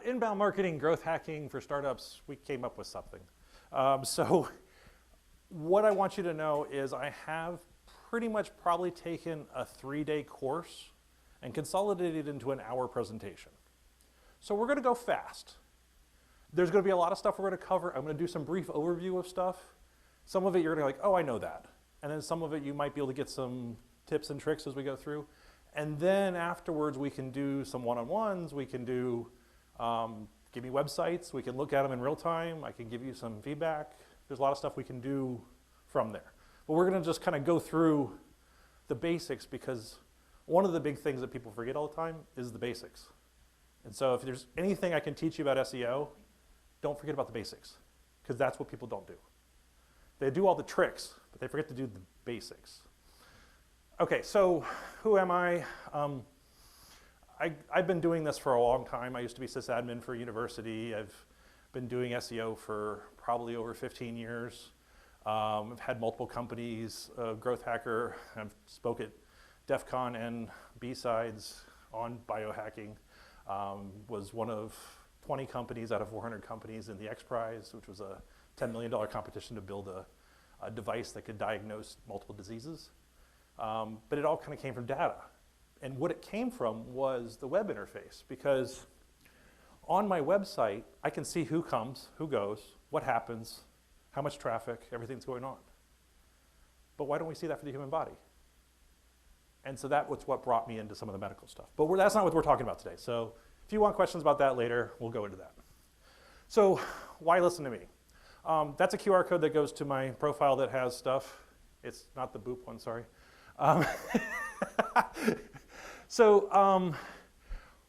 Inbound marketing, growth hacking for startups, we came up with something. So what I want you to know is I have pretty much probably taken a 3-day course and consolidated it into an hour presentation. So we're gonna go fast. There's gonna be a lot of stuff we're gonna cover. I'm gonna do some brief overview of stuff. Some of it you're gonna be like, oh, I know that. And then some of it you might be able to get some tips and tricks as we go through. And then afterwards we can do some one-on-ones, we can do, give me websites, we can look at them in real time, I can give you some feedback. There's a lot of stuff we can do from there. But we're gonna just kind of go through the basics because one of the big things that people forget all the time is the basics. And so if there's anything I can teach you about SEO, don't forget about the basics because that's what people don't do. They do all the tricks, but they forget to do the basics. Okay, so who am I? I've been doing this for a long time. I used to be sysadmin for a university. I've been doing SEO for probably over 15 years. I've had multiple companies, growth hacker. I've spoke at DEF CON and B-Sides on biohacking. Was one of 20 companies out of 400 companies in the X Prize, which was a $10 million competition to build a device that could diagnose multiple diseases. But it all kind of came from data. And what it came from was the web interface, because on my website, I can see who comes, who goes, what happens, how much traffic, everything's going on. But why don't we see that for the human body? And so that was what brought me into some of the medical stuff. But that's not what we're talking about today. So if you want questions about that later, we'll go into that. So why listen to me? That's a QR code that goes to my profile that has stuff. It's not the Boop one, sorry. So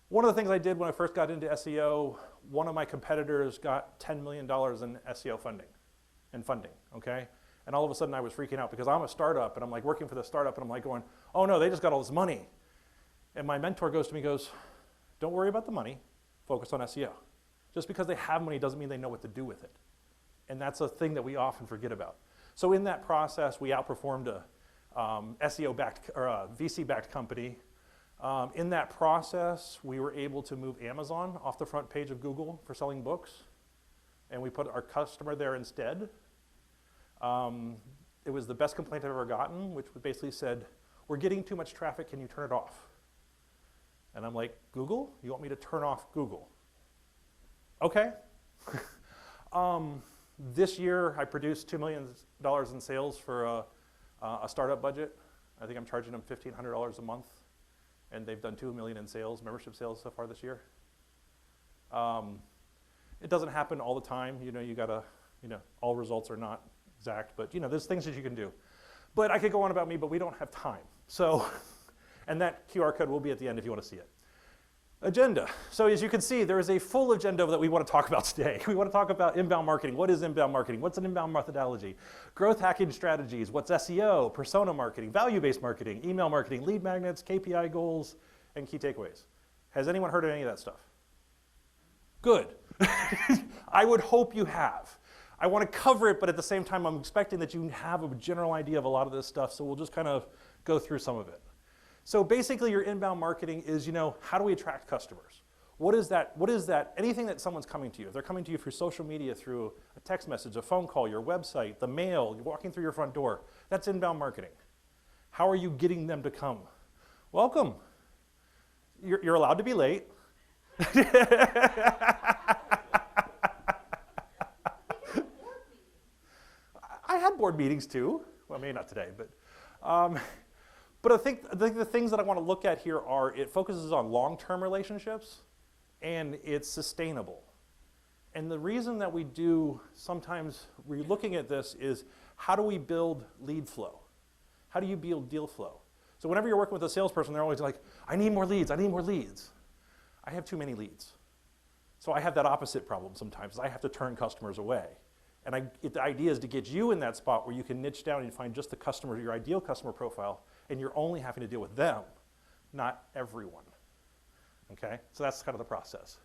one of the things I did when I first got into SEO, one of my competitors got $10 million in SEO funding, okay? And all of a sudden I was freaking out because I'm a startup and I'm like working for the startup and I'm like going, oh no, they just got all this money. And my mentor goes to me, goes, don't worry about the money, focus on SEO. Just because they have money doesn't mean they know what to do with it. And that's a thing that we often forget about. So in that process, we outperformed a SEO-backed or a VC-backed company. In that process, we were able to move Amazon off the front page of Google for selling books, and we put our customer there instead. It was the best complaint I've ever gotten, which basically said, we're getting too much traffic, can you turn it off? And I'm like, Google? You want me to turn off Google? Okay. This year, I produced $2 million in sales for a startup budget. I think I'm charging them $1,500 a month, and they've done $2 million in sales, membership sales so far this year. It doesn't happen all the time. You know, you gotta, all results are not exact, but there's things that you can do. But I could go on about me, but we don't have time. So, and that QR code will be at the end if you want to see it. Agenda. So as you can see, there is a full agenda that we want to talk about today. We want to talk about inbound marketing. What is inbound marketing? What's an inbound methodology? Growth hacking strategies. What's SEO? Persona marketing, value-based marketing, email marketing, lead magnets, KPI goals, and key takeaways. Has anyone heard of any of that stuff? Good. I would hope you have. I want to cover it, but at the same time, I'm expecting that you have a general idea of a lot of this stuff, so we'll just kind of go through some of it. So basically, your inbound marketing is, how do we attract customers? What is that? Anything that someone's coming to you. If they're coming to you through social media, through a text message, a phone call, your website, the mail, you're walking through your front door. That's inbound marketing. How are you getting them to come? Welcome. You're allowed to be late. I had board meetings too. Well, maybe not today, but I think the things that I want to look at here are it focuses on long-term relationships and it's sustainable. And the reason that we do sometimes we're looking at this is how do we build lead flow? How do you build deal flow? So whenever you're working with a salesperson, they're always like, I need more leads, I need more leads. I have too many leads. So I have that opposite problem sometimes. I have to turn customers away. And the idea is to get you in that spot where you can niche down and find just the customer, your ideal customer profile, and you're only having to deal with them, not everyone. Okay? So that's kind of the process.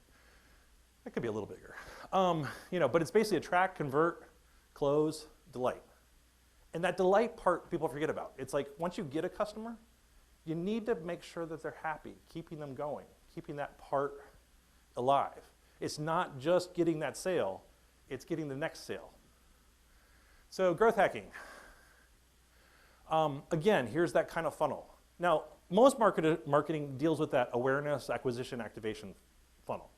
It could be a little bigger. But it's basically attract, convert, close, delight. And that delight part people forget about. It's like once you get a customer, you need to make sure that they're happy, keeping them going, keeping that part alive. It's not just getting that sale, it's getting the next sale. So growth hacking. Again, here's that kind of funnel. Now, most marketing deals with that awareness, acquisition, activation funnel.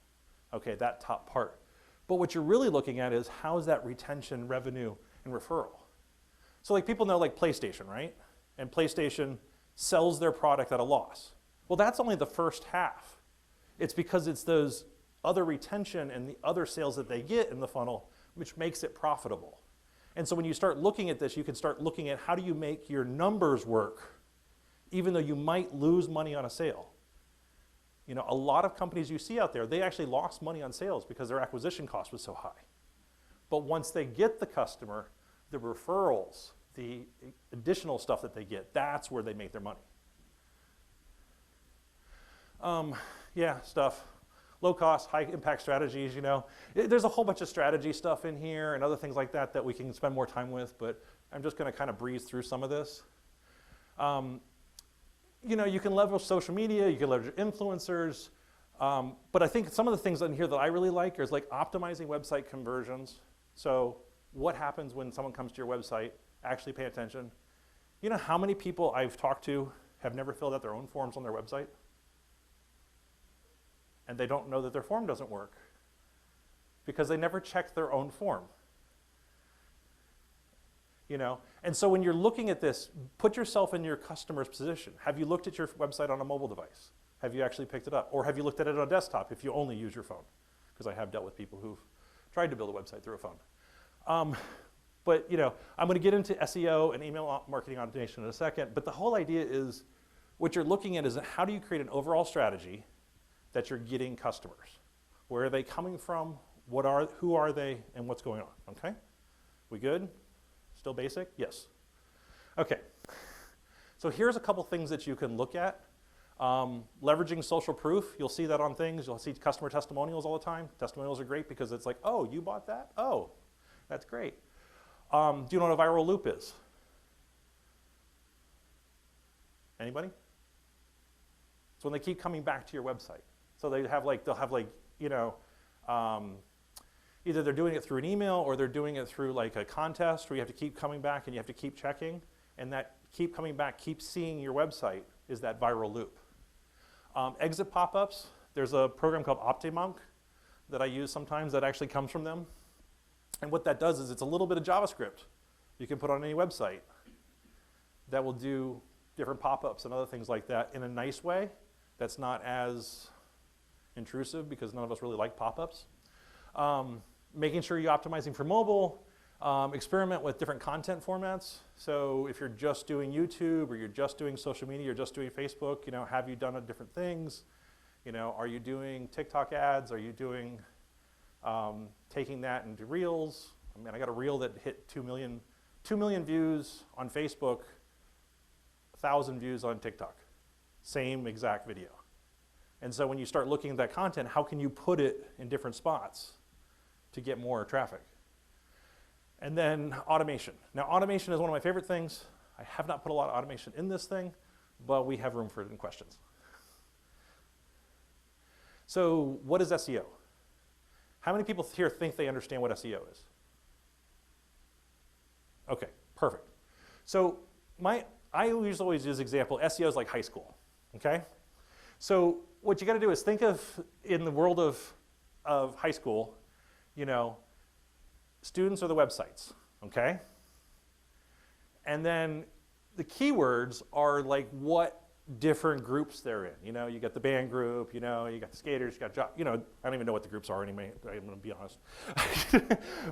Okay, that top part. But what you're really looking at is how is that retention, revenue, and referral. So like people know like PlayStation, right? And PlayStation sells their product at a loss. Well, that's only the first half. It's because it's those other retention and the other sales that they get in the funnel which makes it profitable. And so when you start looking at this, you can start looking at how do you make your numbers work even though you might lose money on a sale. You know, a lot of companies you see out there, they actually lost money on sales because their acquisition cost was so high. But once they get the customer, the referrals, the additional stuff that they get, that's where they make their money. Yeah, stuff. Low cost, high impact strategies, you know. There's a whole bunch of strategy stuff in here and other things like that that we can spend more time with, but I'm just gonna kind of breeze through some of this. You know, you can leverage social media, you can leverage influencers, but I think some of the things in here that I really like is like optimizing website conversions. So what happens when someone comes to your website? Actually pay attention. You know how many people I've talked to have never filled out their own forms on their website? And they don't know that their form doesn't work because they never checked their own form. You know, and so when you're looking at this, put yourself in your customer's position. Have you looked at your website on a mobile device? Have you actually picked it up? Or have you looked at it on a desktop if you only use your phone? Because I have dealt with people who've tried to build a website through a phone. But you know, I'm going to get into SEO and email marketing automation in a second, but the whole idea is what you're looking at is how do you create an overall strategy that you're getting customers? Where are they coming from? Who are they? And what's going on? Okay? We good? Still basic? Yes. Okay. So here's a couple things that you can look at. Leveraging social proof. You'll see that on things. You'll see customer testimonials all the time. Testimonials are great because it's like, oh, you bought that? Oh, that's great. Do you know what a viral loop is? Anybody? It's when they keep coming back to your website. So they'll have like, you know, either they're doing it through an email or they're doing it through like a contest where you have to keep coming back and you have to keep checking. And that keep coming back, keep seeing your website is that viral loop. Exit pop-ups, there's a program called OptiMonk that I use sometimes that actually comes from them. And what that does is it's a little bit of JavaScript you can put on any website that will do different pop-ups and other things like that in a nice way that's not as intrusive because none of us really like pop-ups. Making sure you're optimizing for mobile, experiment with different content formats. So if you're just doing YouTube or you're just doing social media or just doing Facebook, you know, have you done different things? You know, are you doing TikTok ads? Are you doing taking that into reels? I mean, I got a reel that hit 2 million views on Facebook, 1,000 views on TikTok. Same exact video. And so when you start looking at that content, how can you put it in different spots to get more traffic? And then automation. Now automation is one of my favorite things. I have not put a lot of automation in this thing, but we have room for it in questions. So what is SEO? How many people here think they understand what SEO is? Okay, perfect. So I usually always use example, SEO is like high school, okay? So what you gotta do is think of, in the world of high school, you know, students are the websites, okay? And then the keywords are like what different groups they're in. You know, you got the band group, you know, you got the skaters, you got, you know, I don't even know what the groups are anyway, I'm gonna be honest.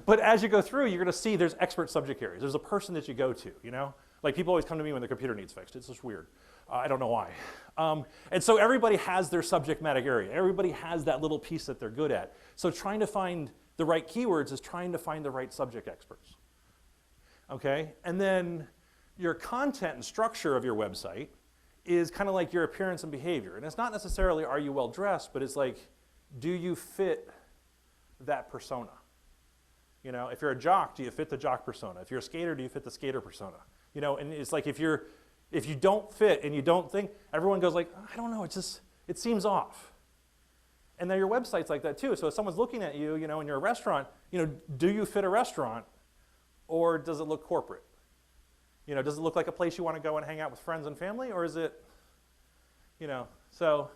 But as you go through, you're gonna see there's expert subject areas. There's a person that you go to, you know? Like people always come to me when their computer needs fixed. It's just weird. I don't know why. And so everybody has their subject matter area. Everybody has that little piece that they're good at. So trying to find the right keywords is trying to find the right subject experts. Okay? And then your content and structure of your website is kind of like your appearance and behavior. And it's not necessarily are you well dressed, but it's like, do you fit that persona? You know, if you're a jock, do you fit the jock persona? If you're a skater, do you fit the skater persona? You know, and it's like if you don't fit and you don't think, everyone goes like, I don't know, it seems off. And then your website's like that too. So if someone's looking at you, and you're a restaurant, do you fit a restaurant or does it look corporate? Does it look like a place you want to go and hang out with friends and family, or is it, so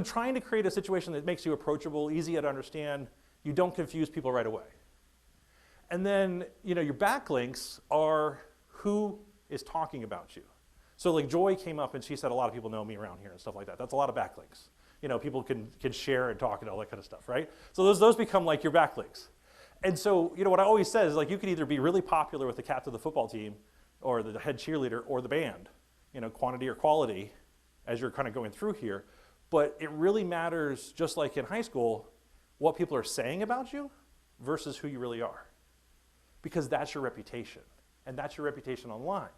trying to create a situation that makes you approachable, easy to understand, you don't confuse people right away. And then, your backlinks are who is talking about you. So like Joy came up and she said a lot of people know me around here and stuff like that. That's a lot of backlinks. People can share and talk and all that kind of stuff, right? So those become like your backlinks. And so, what I always say is like you can either be really popular with the captain of the football team or the head cheerleader or the band, quantity or quality as you're kind of going through here. But it really matters, just like in high school, what people are saying about you versus who you really are. Because that's your reputation, and that's your reputation online.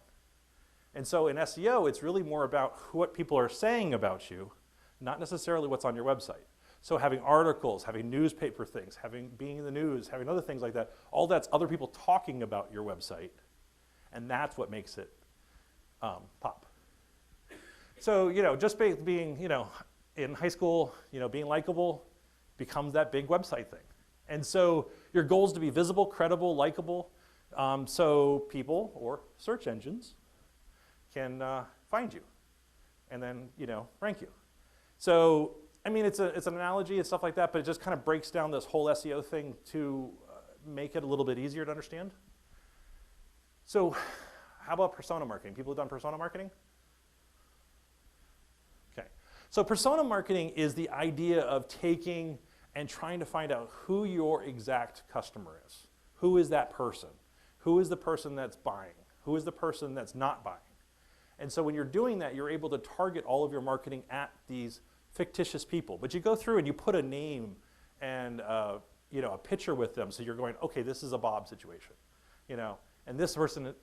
And so in SEO, it's really more about what people are saying about you, not necessarily what's on your website. So having articles, having newspaper things, being in the news, having other things like that, all that's other people talking about your website, and that's what makes it pop. So, just being, in high school, being likable becomes that big website thing. And so your goal is to be visible, credible, likable, so people or search engines can find you and then, rank you. So, I mean, it's an analogy and stuff like that, but it just kind of breaks down this whole SEO thing to make it a little bit easier to understand. So, how about persona marketing? People have done persona marketing? Okay. So persona marketing is the idea of taking and trying to find out who your exact customer is. Who is that person? Who is the person that's buying? Who is the person that's not buying? And so when you're doing that, you're able to target all of your marketing at these fictitious people. But you go through and you put a name and a picture with them, so you're going, okay, this is a Bob situation, and this person,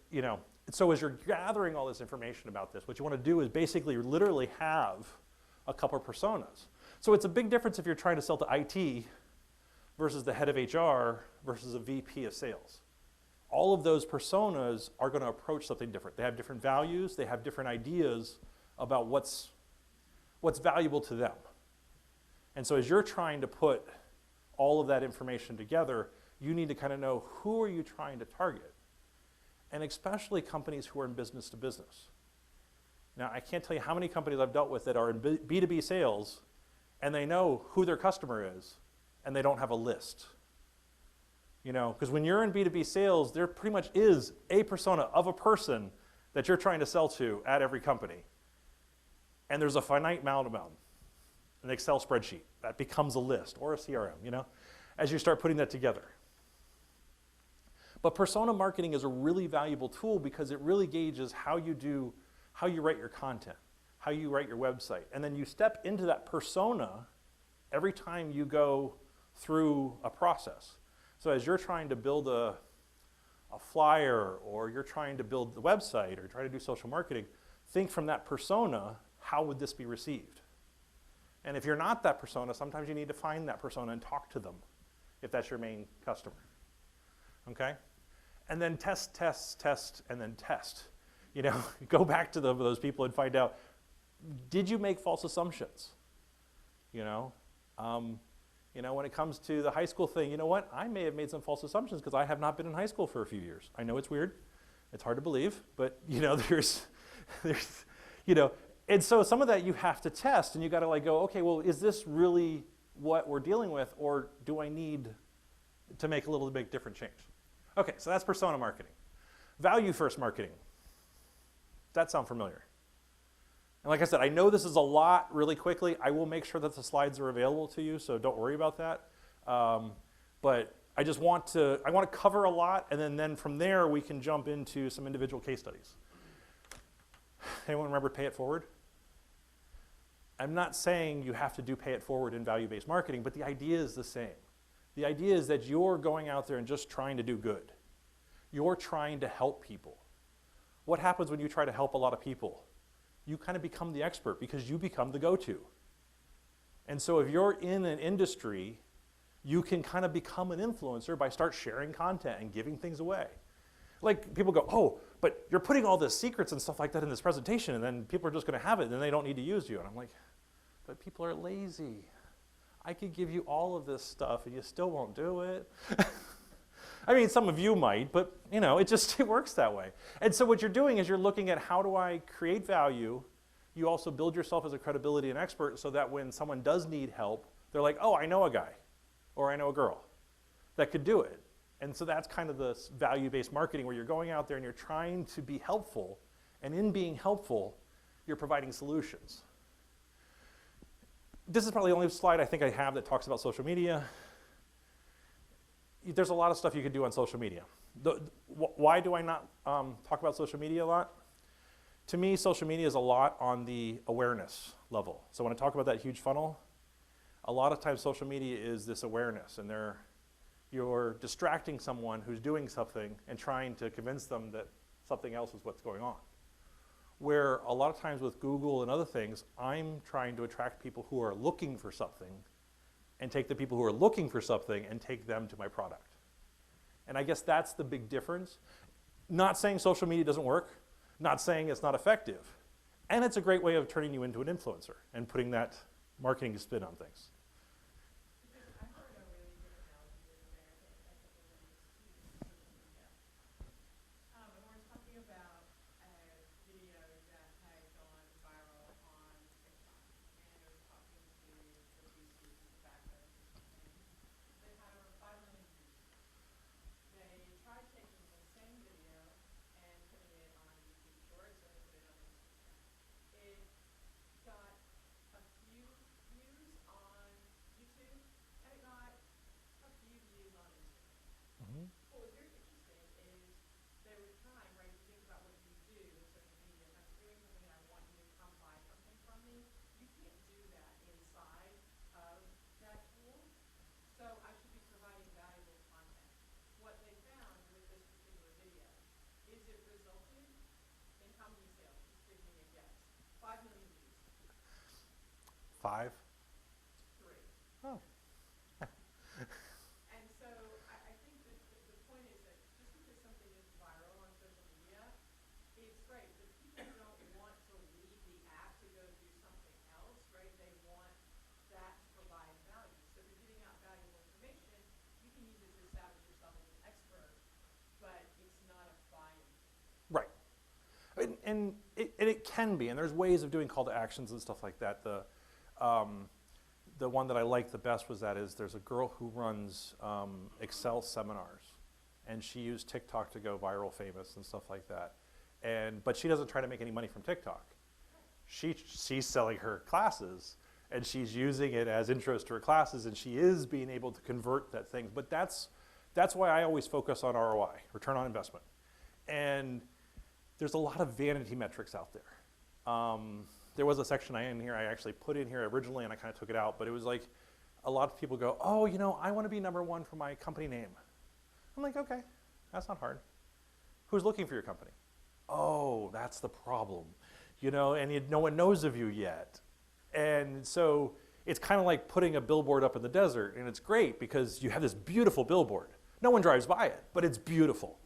So as you're gathering all this information about this, what you want to do is basically literally have a couple of personas. So it's a big difference if you're trying to sell to IT versus the head of HR versus a VP of sales. All of those personas are going to approach something different. They have different values, they have different ideas about what's valuable to them. And so as you're trying to put all of that information together, you need to kind of know who are you trying to target. And especially companies who are in business to business. Now, I can't tell you how many companies I've dealt with that are in B2B sales, and they know who their customer is, and they don't have a list. Because when you're in B2B sales, there pretty much is a persona of a person that you're trying to sell to at every company. And there's a finite amount of them, an Excel spreadsheet. That becomes a list, or a CRM, as you start putting that together. But persona marketing is a really valuable tool because it really gauges how you write your content, how you write your website. And then you step into that persona every time you go through a process. So as you're trying to build a flyer, or you're trying to build the website, or try to do social marketing, think from that persona, how would this be received? And if you're not that persona, sometimes you need to find that persona and talk to them if that's your main customer. Okay? And then test, and then test. Go back to those people and find out, did you make false assumptions? When it comes to the high school thing, I may have made some false assumptions because I have not been in high school for a few years. I know it's weird. It's hard to believe, but there's and so some of that you have to test, and you got to go, okay, well, is this really what we're dealing with, or do I need to make a little bit different change? Okay, so that's persona marketing. Value first marketing. Does that sound familiar? And like I said, I know this is a lot really quickly. I will make sure that the slides are available to you, so don't worry about that. But I just want to cover a lot, and then from there we can jump into some individual case studies. Anyone remember Pay It Forward? I'm not saying you have to do Pay It Forward in value-based marketing, but the idea is the same. The idea is that you're going out there and just trying to do good. You're trying to help people. What happens when you try to help a lot of people? You kind of become the expert because you become the go-to. And so if you're in an industry, you can kind of become an influencer by start sharing content and giving things away. Like people go, oh, but you're putting all the secrets and stuff like that in this presentation, and then people are just going to have it and they don't need to use you. And I'm like, but people are lazy. I could give you all of this stuff and you still won't do it. I mean, some of you might, but you know, it works that way. And so what you're doing is you're looking at how do I create value. You also build yourself as a credibility and expert so that when someone does need help, they're like, oh, I know a guy or I know a girl that could do it. And so that's kind of the value-based marketing where you're going out there and you're trying to be helpful, and in being helpful, you're providing solutions. This is probably the only slide I think I have that talks about social media. There's a lot of stuff you could do on social media. Why do I not talk about social media a lot? To me, social media is a lot on the awareness level. So when I talk about that huge funnel, a lot of times social media is this awareness, and you're distracting someone who's doing something and trying to convince them that something else is what's going on. Where a lot of times with Google and other things, I'm trying to attract people who are looking for something and take the people who are looking for something and take them to my product. And I guess that's the big difference. Not saying social media doesn't work, not saying it's not effective. And it's a great way of turning you into an influencer and putting that marketing spin on things. Five? Three. Oh. And so I think that the point is that just because something is viral on social media, it's great, but people don't want to leave the app to go do something else, right? They want that to provide value. So if you're giving out valuable information, you can use it to establish yourself as an expert, but it's not a buying. Right. And it can be, and there's ways of doing call to actions and stuff like that. The one that I liked the best was there's a girl who runs Excel seminars, and she used TikTok to go viral famous and stuff like that. But she doesn't try to make any money from TikTok. She's selling her classes, and she's using it as intros to her classes, and she is being able to convert that thing. But that's why I always focus on ROI, return on investment. And there's a lot of vanity metrics out there. There was a section I actually put in here originally, and I kind of took it out, but it was like a lot of people go, oh, I want to be #1 for my company name. I'm like, okay, that's not hard. Who's looking for your company? Oh, that's the problem. And no one knows of you yet. And so it's kind of like putting a billboard up in the desert, and it's great because you have this beautiful billboard. No one drives by it, but it's beautiful.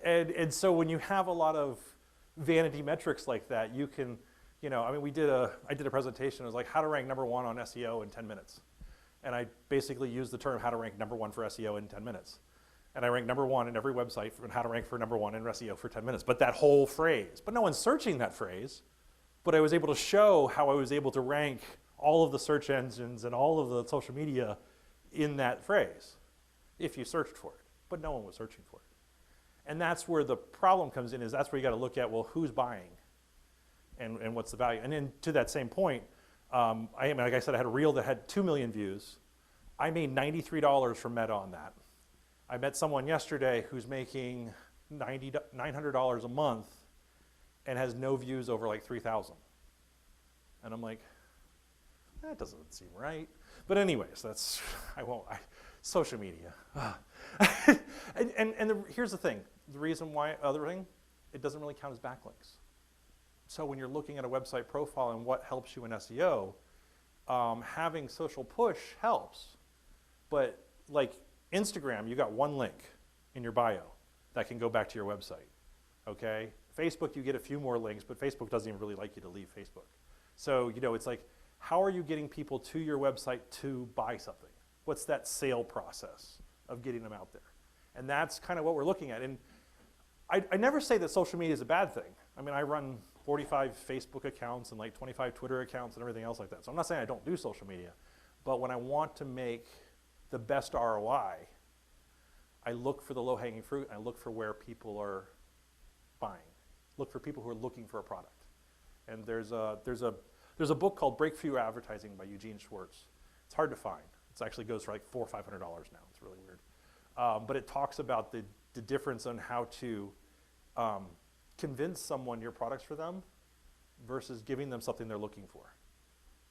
And so when you have a lot of vanity metrics like that, you can, I did a presentation. It was like how to rank #1 on SEO in 10 minutes. And I basically used the term how to rank #1 for SEO in 10 minutes. And I ranked #1 in every website for how to rank for #1 in SEO for 10 minutes. But that whole phrase. But no one's searching that phrase. But I was able to show how I was able to rank all of the search engines and all of the social media in that phrase, if you searched for it. But no one was searching for it. And that's where the problem comes in, is that's where you got to look at, well, who's buying? And what's the value? And then to that same point, like I said, I had a reel that had 2 million views. I made $93 from Meta on that. I met someone yesterday who's making $900 a month and has no views over like 3,000. And I'm like, that doesn't seem right. But anyways, social media. Here's the thing. The reason why, it doesn't really count as backlinks. So when you're looking at a website profile and what helps you in SEO, having social push helps. But like Instagram, you got one link in your bio that can go back to your website, okay? Facebook, you get a few more links, but Facebook doesn't even really like you to leave Facebook. So, it's like how are you getting people to your website to buy something? What's that sale process of getting them out there? And that's kind of what we're looking at. And I never say that social media is a bad thing. I mean, I run 45 Facebook accounts and like 25 Twitter accounts and everything else like that. So I'm not saying I don't do social media, but when I want to make the best ROI, I look for the low-hanging fruit and I look for where people are buying. Look for people who are looking for a product. And there's a book called Breakthrough Advertising by Eugene Schwartz. It's hard to find. It actually goes for like $400 or $500 now. It's really weird. But it talks about the difference on how to convince someone your product's for them versus giving them something they're looking for.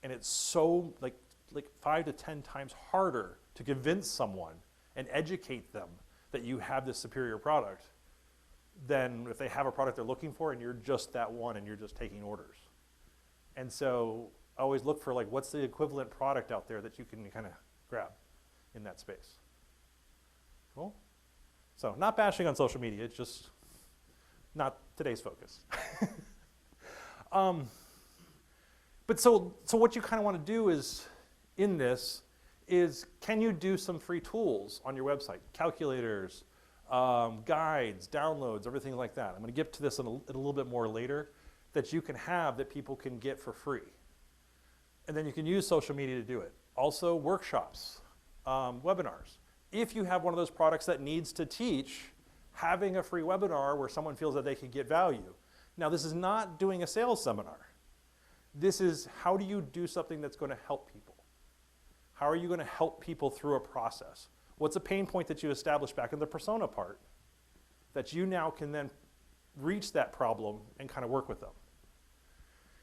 And it's so like 5 to 10 times harder to convince someone and educate them that you have this superior product than if they have a product they're looking for and you're just that one and you're just taking orders. And so I always look for like what's the equivalent product out there that you can kind of grab in that space. Cool? So not bashing on social media, it's just not today's focus. But so what you kind of want to do is, in this, is can you do some free tools on your website? Calculators, guides, downloads, everything like that. I'm going to get to this in a little bit more later, that you can have that people can get for free. And then you can use social media to do it. Also workshops, webinars. If you have one of those products that needs to teach, having a free webinar where someone feels that they can get value. Now this is not doing a sales seminar. This is how do you do something that's going to help people? How are you going to help people through a process? What's a pain point that you established back in the persona part that you now can then reach that problem and kind of work with them?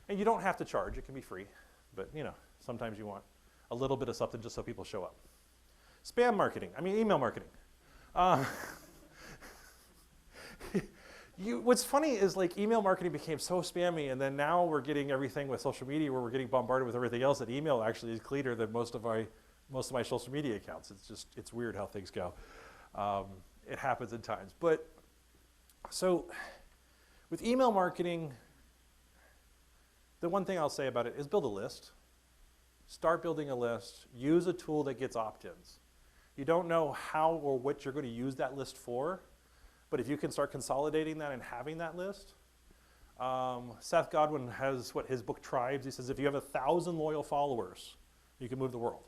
And you don't have to charge, it can be free, but you know, sometimes you want a little bit of something just so people show up. Spam marketing, email marketing. What's funny is like email marketing became so spammy, and then now we're getting everything with social media where we're getting bombarded with everything else, that email actually is cleaner than most of my social media accounts. It's weird how things go. It happens at times. But so with email marketing, the one thing I'll say about it is build a list. Start building a list. Use a tool that gets opt-ins. You don't know how or what you're going to use that list for, but if you can start consolidating that and having that list. Seth Godin has his book Tribes. He says if you have 1,000 loyal followers, you can move the world.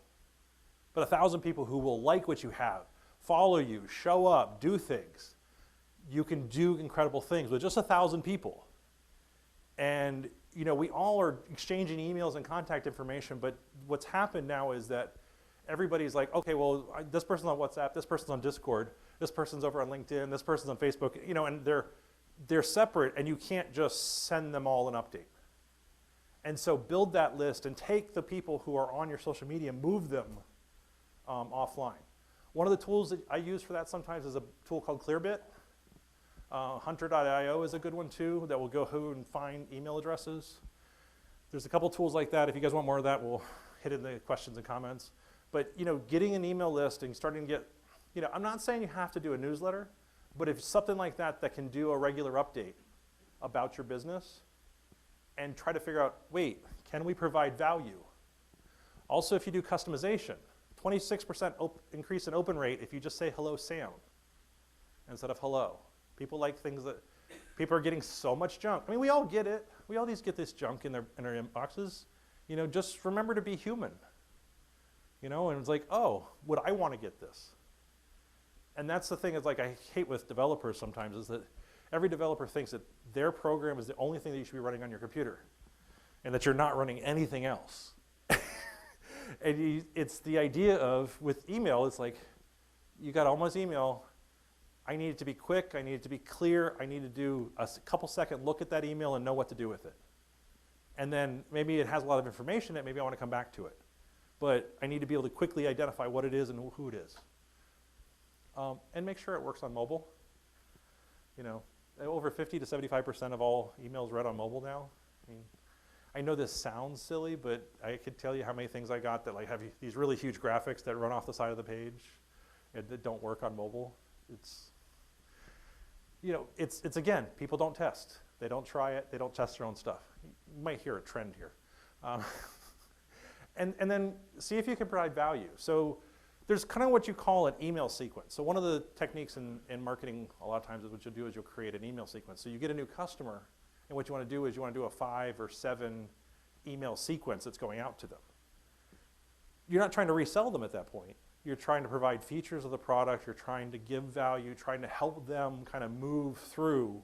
But 1,000 people who will like what you have, follow you, show up, do things, you can do incredible things with just 1,000 people. And you know, we all are exchanging emails and contact information, but what's happened now is that everybody's like, okay, well, this person's on WhatsApp, this person's on Discord, this person's over on LinkedIn, this person's on Facebook, you know, and they're separate, and you can't just send them all an update. And so build that list and take the people who are on your social media, move them offline. One of the tools that I use for that sometimes is a tool called Clearbit. Hunter.io is a good one too, that will go through and find email addresses. There's a couple tools like that. If you guys want more of that, we'll hit in the questions and comments. But you know, getting an email list and starting to get, you know, I'm not saying you have to do a newsletter, but if something like that can do a regular update about your business and try to figure out, wait, can we provide value? Also, if you do customization, 26% increase in open rate if you just say hello Sam instead of hello. People like things that, people are getting so much junk. I mean, we all get it. We all get this junk in our inboxes. You know, just remember to be human. You know, and it's like, oh, would I want to get this? And that's the thing is like I hate with developers sometimes is that every developer thinks that their program is the only thing that you should be running on your computer and that you're not running anything else. And it's the idea of, with email, it's like, you got almost email, I need it to be quick, I need it to be clear, I need to do a couple second look at that email and know what to do with it. And then maybe it has a lot of information that maybe I want to come back to it. But I need to be able to quickly identify what it is and who it is. And make sure it works on mobile. You know, over 50 to 75% of all emails read on mobile now. I mean, I know this sounds silly, but I could tell you how many things I got that like have these really huge graphics that run off the side of the page and that don't work on mobile. It's, you know, it's again, people don't test. They don't try it. They don't test their own stuff. You might hear a trend here. and then see if you can provide value. So there's kind of what you call an email sequence. So one of the techniques in marketing a lot of times is what you'll do is you'll create an email sequence. So you get a new customer, and what you want to do is you want to do a 5 or 7 email sequence that's going out to them. You're not trying to resell them at that point. You're trying to provide features of the product. You're trying to give value, trying to help them kind of move through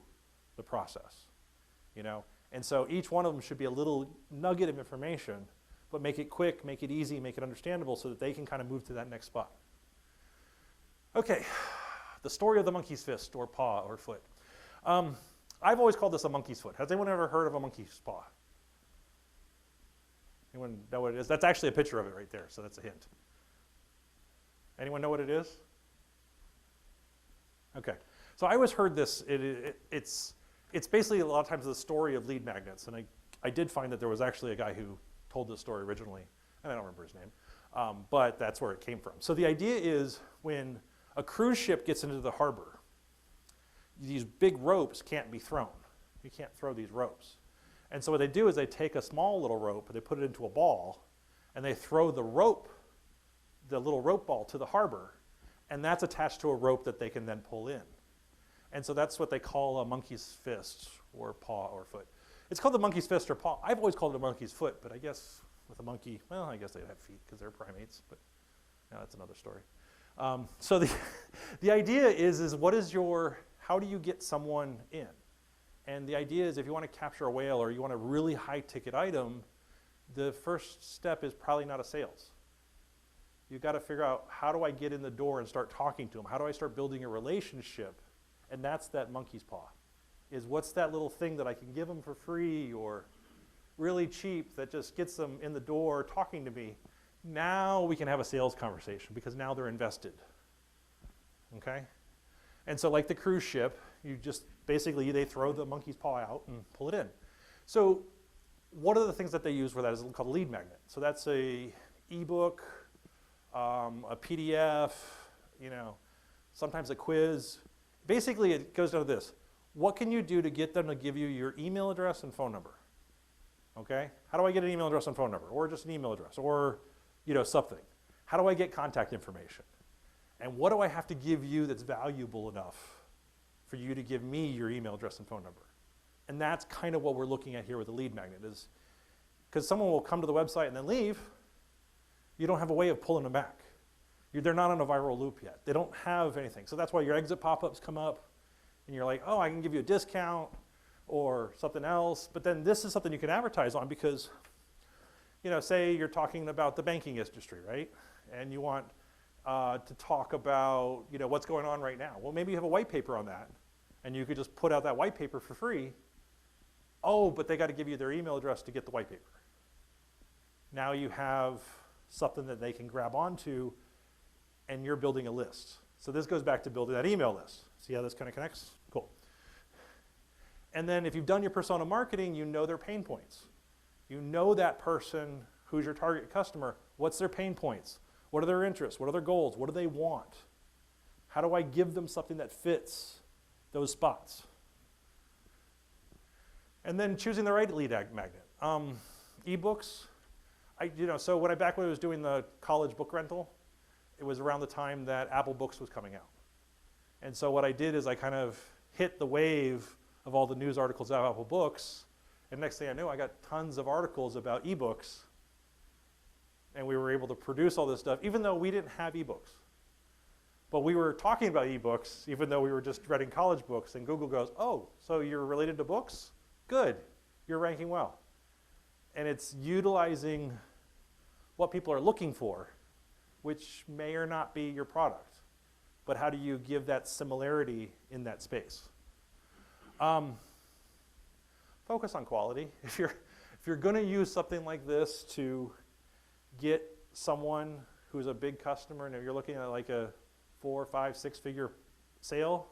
the process, you know? And so each one of them should be a little nugget of information, but make it quick, make it easy, make it understandable so that they can kind of move to that next spot. Okay, the story of the monkey's fist or paw or foot. I've always called this a monkey's foot. Has anyone ever heard of a monkey's paw? Anyone know what it is? That's actually a picture of it right there, so that's a hint. Anyone know what it is? Okay, so I always heard this. It's basically a lot of times the story of lead magnets, and I did find that there was actually a guy who told this story originally, and I don't remember his name, but that's where it came from. So the idea is when a cruise ship gets into the harbor, these big ropes can't be thrown. You can't throw these ropes. And so what they do is they take a small little rope, they put it into a ball, and they throw the rope, the little rope ball, to the harbor, and that's attached to a rope that they can then pull in. And so that's what they call a monkey's fist or paw or foot. It's called the monkey's fist or paw. I've always called it a monkey's foot, but I guess with a monkey, well, I guess they'd have feet because they're primates, but no, that's another story. So the idea is how do you get someone in? And the idea is if you want to capture a whale or you want a really high ticket item, the first step is probably not a sales. You've got to figure out, how do I get in the door and start talking to them? How do I start building a relationship? And that's that monkey's paw, is what's that little thing that I can give them for free or really cheap that just gets them in the door talking to me. Now we can have a sales conversation because now they're invested, okay? And so like the cruise ship, you just basically, they throw the monkey's paw out and pull it in. So one of the things that they use for that is called a lead magnet. So that's a ebook, a PDF, you know, sometimes a quiz. Basically, it goes down to this. What can you do to get them to give you your email address and phone number? Okay? How do I get an email address and phone number? Or just an email address? Or, you know, something. How do I get contact information? And what do I have to give you that's valuable enough for you to give me your email address and phone number? And that's kind of what we're looking at here with the lead magnet, is because someone will come to the website and then leave, you don't have a way of pulling them back. They're not on a viral loop yet. They don't have anything. So that's why your exit pop-ups come up and you're like, oh, I can give you a discount or something else. But then this is something you can advertise on because, you know, say you're talking about the banking industry, right? And you want to talk about, you know, what's going on right now. Well, maybe you have a white paper on that and you could just put out that white paper for free. Oh, but they got to give you their email address to get the white paper. Now you have something that they can grab onto and you're building a list. So this goes back to building that email list. See how this kind of connects? Cool. And then if you've done your persona marketing, you know their pain points. You know that person who's your target customer, what's their pain points? What are their interests? What are their goals? What do they want? How do I give them something that fits those spots? And then choosing the right lead magnet. Ebooks. So when I was doing the college book rental, it was around the time that Apple Books was coming out. And so what I did is I kind of hit the wave of all the news articles about Apple Books, and next thing I knew, I got tons of articles about ebooks, and we were able to produce all this stuff, even though we didn't have ebooks. But we were talking about ebooks, even though we were just reading college books, and Google goes, oh, so you're related to books? Good, you're ranking well. And it's utilizing what people are looking for, which may or not be your product. But how do you give that similarity in that space? Focus on quality. If you're going to use something like this to get someone who's a big customer, and if you're looking at like a 4, 5, 6-figure sale,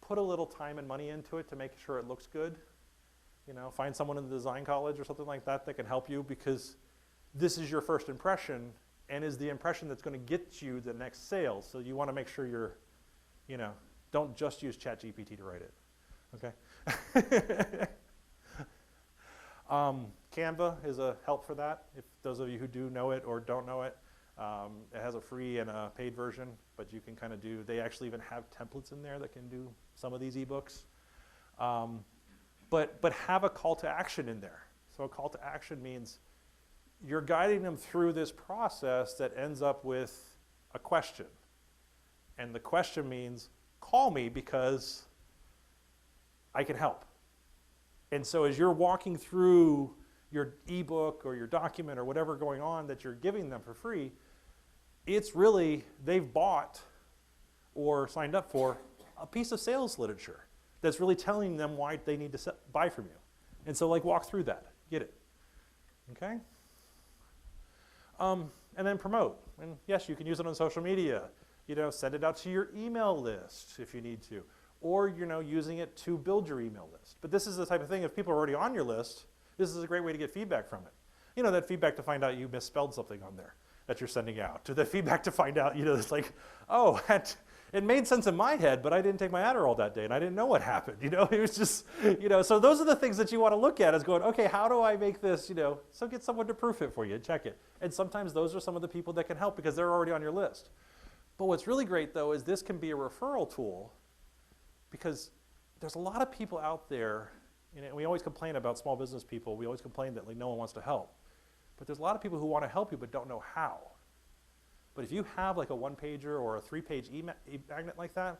put a little time and money into it to make sure it looks good. You know, find someone in the design college or something like that that can help you, because this is your first impression and is the impression that's going to get you the next sale. So you want to make sure you're, you know, don't just use ChatGPT to write it. Okay? Canva is a help for that, if those of you who do know it or don't know it. It has a free and a paid version, but you can kind of do, they actually even have templates in there that can do some of these ebooks. But have a call to action in there. So a call to action means you're guiding them through this process that ends up with a question. And the question means, call me because I can help. And so as you're walking through your ebook or your document or whatever going on that you're giving them for free, it's really, they've bought or signed up for a piece of sales literature that's really telling them why they need to buy from you. And so like walk through that, get it, okay? And then promote. And yes, you can use it on social media. You know, send it out to your email list if you need to. Or, you know, using it to build your email list. But this is the type of thing, if people are already on your list, this is a great way to get feedback from it. You know, that feedback to find out you misspelled something on there that you're sending out. To the feedback to find out, you know, it's like, oh, it made sense in my head, but I didn't take my Adderall that day and I didn't know what happened. You know, it was just, you know, so those are the things that you want to look at as going, okay, how do I make this, you know, so get someone to proof it for you and check it. And sometimes those are some of the people that can help because they're already on your list. But what's really great though is this can be a referral tool because there's a lot of people out there, you know, and we always complain about small business people. We always complain that like no one wants to help. But there's a lot of people who want to help you but don't know how. But if you have like a one-pager or a three-page e-magnet like that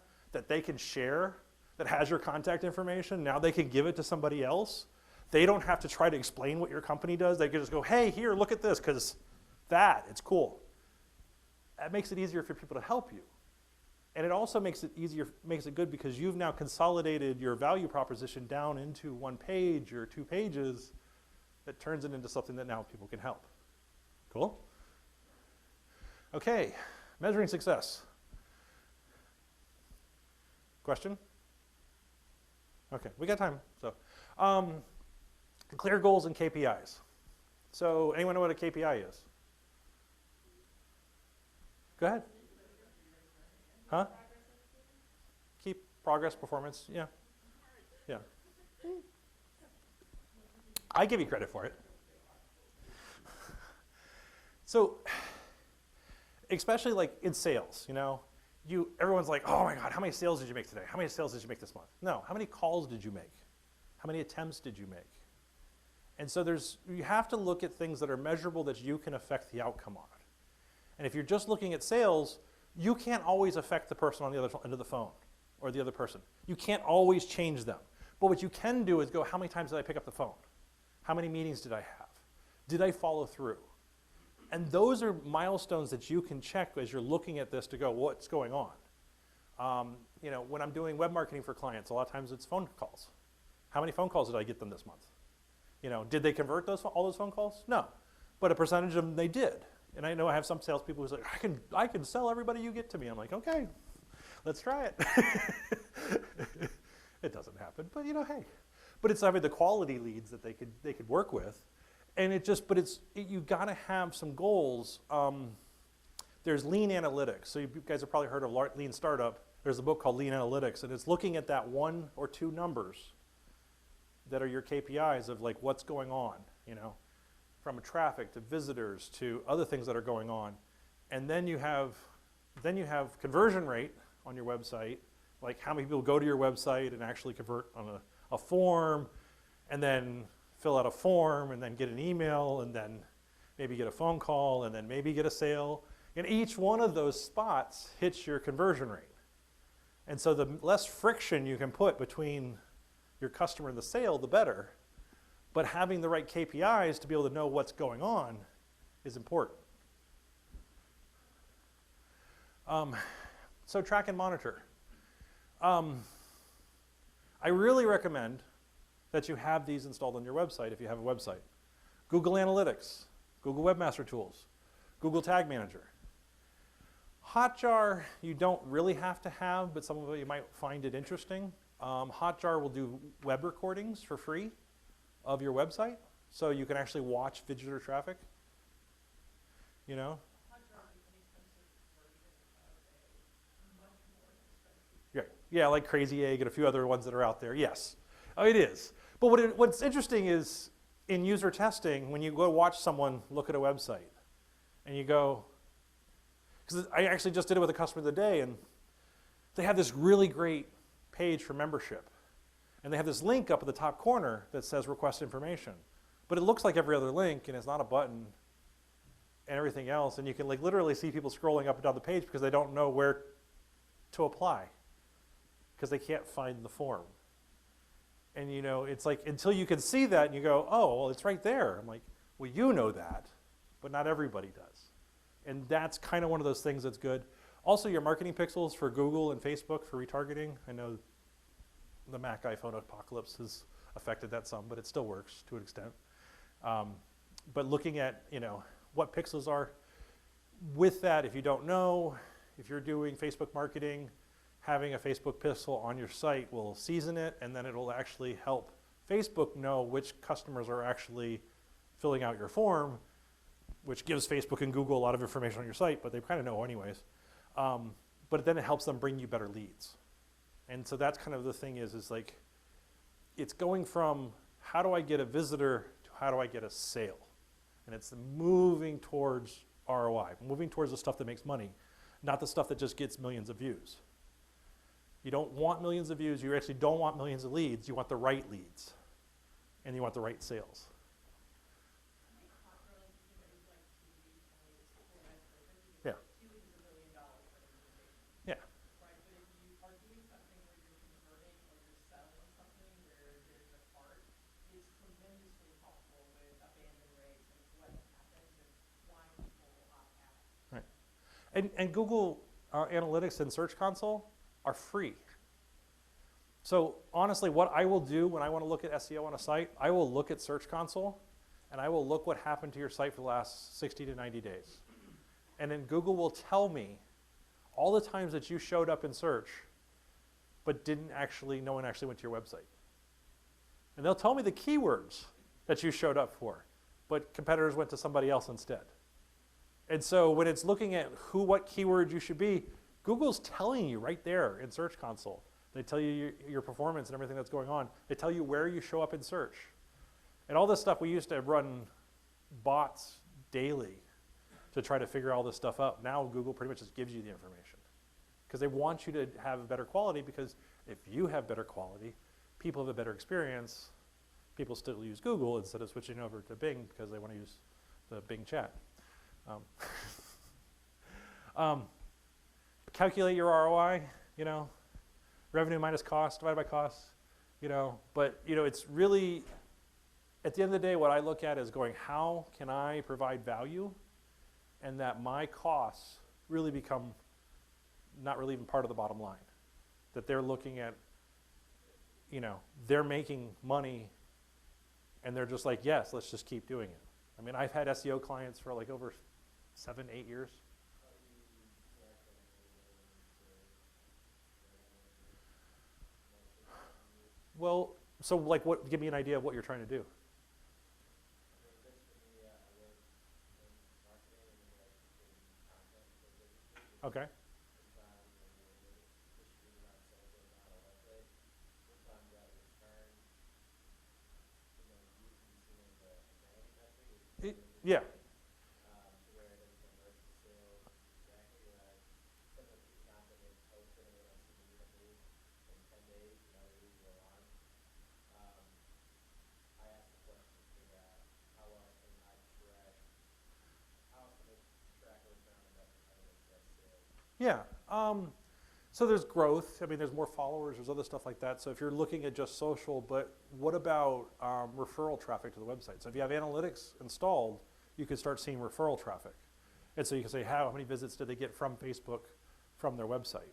they can share, that has your contact information, now they can give it to somebody else. They don't have to try to explain what your company does. They can just go, hey, here, look at this, because it's cool. That makes it easier for people to help you. And it also makes it easier, makes it good because you've now consolidated your value proposition down into one page or 2 pages that turns it into something that now people can help. Cool? Okay, measuring success. Question? Okay, we got time. So, clear goals and KPIs. So, anyone know what a KPI is? Go ahead. Huh? Keep progress, performance, yeah. Yeah. I give you credit for it. So, especially like in sales, you know, everyone's like, oh my God, how many sales did you make today? How many sales did you make this month? No, how many calls did you make? How many attempts did you make? And so you have to look at things that are measurable that you can affect the outcome on. And if you're just looking at sales, you can't always affect the person on the other end of the phone or the other person. You can't always change them. But what you can do is go, how many times did I pick up the phone? How many meetings did I have? Did I follow through? And those are milestones that you can check as you're looking at this to go, what's going on? You know, when I'm doing web marketing for clients, a lot of times it's phone calls. How many phone calls did I get them this month? You know, did they convert all those phone calls? No, but a percentage of them they did. And I know I have some salespeople who's like, I can sell everybody you get to me. I'm like, okay, let's try it. It doesn't happen, but you know, hey. But it's having the quality leads that they could work with. And you gotta have some goals. There's lean analytics. So you guys have probably heard of lean startup. There's a book called Lean Analytics, and it's looking at that 1 or 2 numbers that are your KPIs of like what's going on, you know, from traffic to visitors to other things that are going on. And then you have conversion rate on your website, like how many people go to your website and actually convert on a form, and then fill out a form, and then get an email, and then maybe get a phone call, and then maybe get a sale. And each one of those spots hits your conversion rate. And so the less friction you can put between your customer and the sale, the better. But having the right KPIs to be able to know what's going on is important. So track and monitor. I really recommend that you have these installed on your website if you have a website. Google Analytics, Google Webmaster Tools, Google Tag Manager. Hotjar you don't really have to have, but some of it you might find it interesting. Hotjar will do web recordings for free of your website, so you can actually watch visitor traffic. You know? Yeah, like Crazy Egg and a few other ones that are out there. Yes, oh, it is. But what's interesting is in user testing, when you go watch someone look at a website, and you go, because I actually just did it with a customer the other day, and they have this really great page for membership. And they have this link up at the top corner that says request information. But it looks like every other link, and it's not a button and everything else. And you can like literally see people scrolling up and down the page because they don't know where to apply because they can't find the form. And you know, it's like until you can see that and you go, oh, well, it's right there. I'm like, well, you know that, but not everybody does. And that's kind of one of those things that's good. Also, your marketing pixels for Google and Facebook for retargeting. I know the Mac iPhone apocalypse has affected that some, but it still works to an extent. But looking at, you know, what pixels are, with that, if you don't know, if you're doing Facebook marketing, having a Facebook pixel on your site will season it, and then it'll actually help Facebook know which customers are actually filling out your form, which gives Facebook and Google a lot of information on your site, but they kind of know anyways. But then it helps them bring you better leads. And so that's kind of the thing is like, it's going from how do I get a visitor to how do I get a sale? And it's moving towards ROI, moving towards the stuff that makes money, not the stuff that just gets millions of views. You don't want millions of views, you actually don't want millions of leads, you want the right leads, and you want the right sales. Yeah. Yeah. Right, but if you are doing something where you're converting or you're selling something where there's a part, it's tremendously helpful with abandon rates and what happens and why people opt out. Right. And Google Analytics and Search Console are free. So honestly, what I will do when I want to look at SEO on a site, I will look at Search Console, and I will look what happened to your site for the last 60 to 90 days. And then Google will tell me all the times that you showed up in search, but no one actually went to your website. And they'll tell me the keywords that you showed up for, but competitors went to somebody else instead. And so when it's looking at what keywords you should be, Google's telling you right there in Search Console. They tell you your performance and everything that's going on. They tell you where you show up in search. And all this stuff, we used to run bots daily to try to figure all this stuff out. Now Google pretty much just gives you the information because they want you to have a better quality, because if you have better quality, people have a better experience. People still use Google instead of switching over to Bing because they want to use the Bing chat. Calculate your ROI, you know, revenue minus cost divided by cost, you know, but you know, it's really, at the end of the day, what I look at is going, how can I provide value and that my costs really become not really even part of the bottom line, that they're looking at, you know, they're making money and they're just like, yes, let's just keep doing it. I mean, I've had SEO clients for like over 7, 8 years. Well, so like what, give me an idea of what you're trying to do. Okay. Yeah. Yeah. So there's growth. I mean, there's more followers. There's other stuff like that. So if you're looking at just social, but what about referral traffic to the website? So if you have analytics installed, you can start seeing referral traffic. And so you can say, how many visits did they get from Facebook from their website?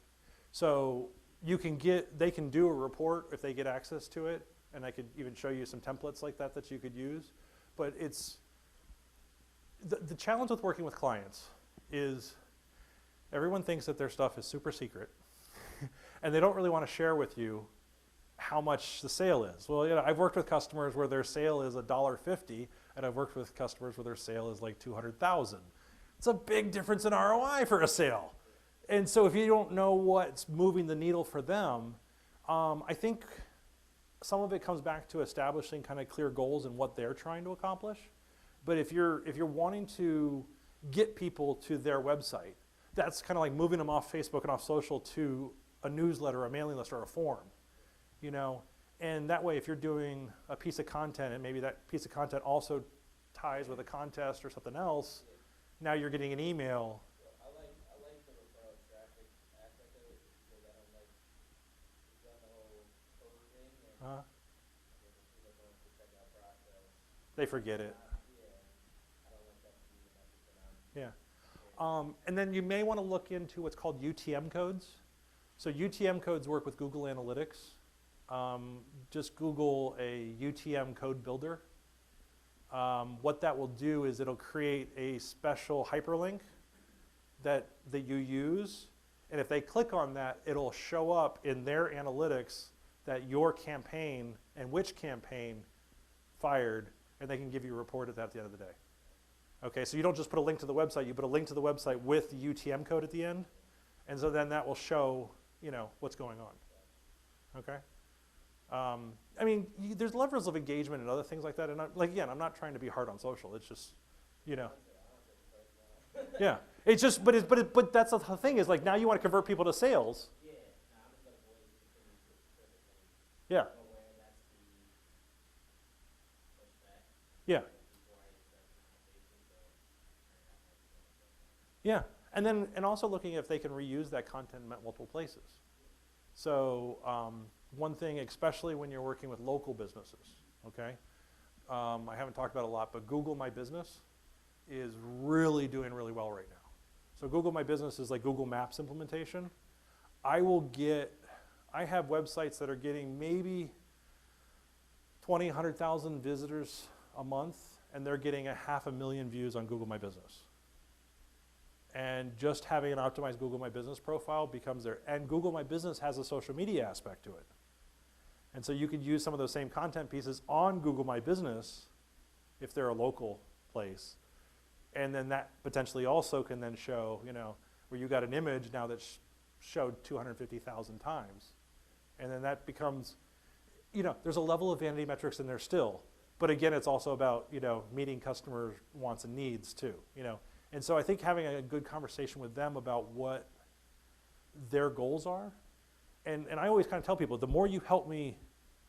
So you can they can do a report if they get access to it, and I could even show you some templates like that that you could use. But it's, the challenge with working with clients is everyone thinks that their stuff is super secret, and they don't really want to share with you how much the sale is. Well, you know, I've worked with customers where their sale is $1.50, and I've worked with customers where their sale is like 200,000. It's a big difference in ROI for a sale. And so if you don't know what's moving the needle for them, I think some of it comes back to establishing kind of clear goals and what they're trying to accomplish. But if you're wanting to get people to their website, that's kind of like moving them off Facebook and off social to a newsletter, a mailing list, or a form, you know. And that way, if you're doing a piece of content and maybe that piece of content also ties with a contest or something else, now you're getting an email. I like the referral traffic aspect of it because I don't like the whole code thing and people going through the checkout process. They forget it. Yeah, I don't want that to be the message that I'm. Yeah. And then you may want to look into what's called UTM codes. So UTM codes work with Google Analytics. Just Google a UTM code builder. What that will do is it'll create a special hyperlink that you use. And if they click on that, it'll show up in their analytics that your campaign and which campaign fired, and they can give you a report of that at the end of the day. Okay, so you don't just put a link to the website, you put a link to the website with the UTM code at the end, and so then that will show, you know, what's going on. Okay? I mean, there's levels of engagement and other things like that, and I'm not trying to be hard on social. It's just, you know, yeah. It's just, but that's the thing is like now you want to convert people to sales. Yeah, no, I'm just gonna avoid continuing to certain things. Yeah, Know where that's the pushback yeah, before I start the conversation, so I might be going somewhere. yeah. And then also looking if they can reuse that content in multiple places. So one thing, especially when you're working with local businesses, okay? I haven't talked about it a lot, but Google My Business is really doing really well right now. So Google My Business is like Google Maps implementation. I have websites that are getting maybe 20, 100,000 visitors a month, and they're getting 500,000 views on Google My Business. And just having an optimized Google My Business profile becomes there. And Google My Business has a social media aspect to it. And so you could use some of those same content pieces on Google My Business if they're a local place. And then that potentially also can then show, you know, where you got an image now that showed 250,000 times. And then that becomes, you know, there's a level of vanity metrics in there still. But again, it's also about, you know, meeting customer wants and needs too, you know. And so I think having a good conversation with them about what their goals are, and I always kind of tell people, the more you help me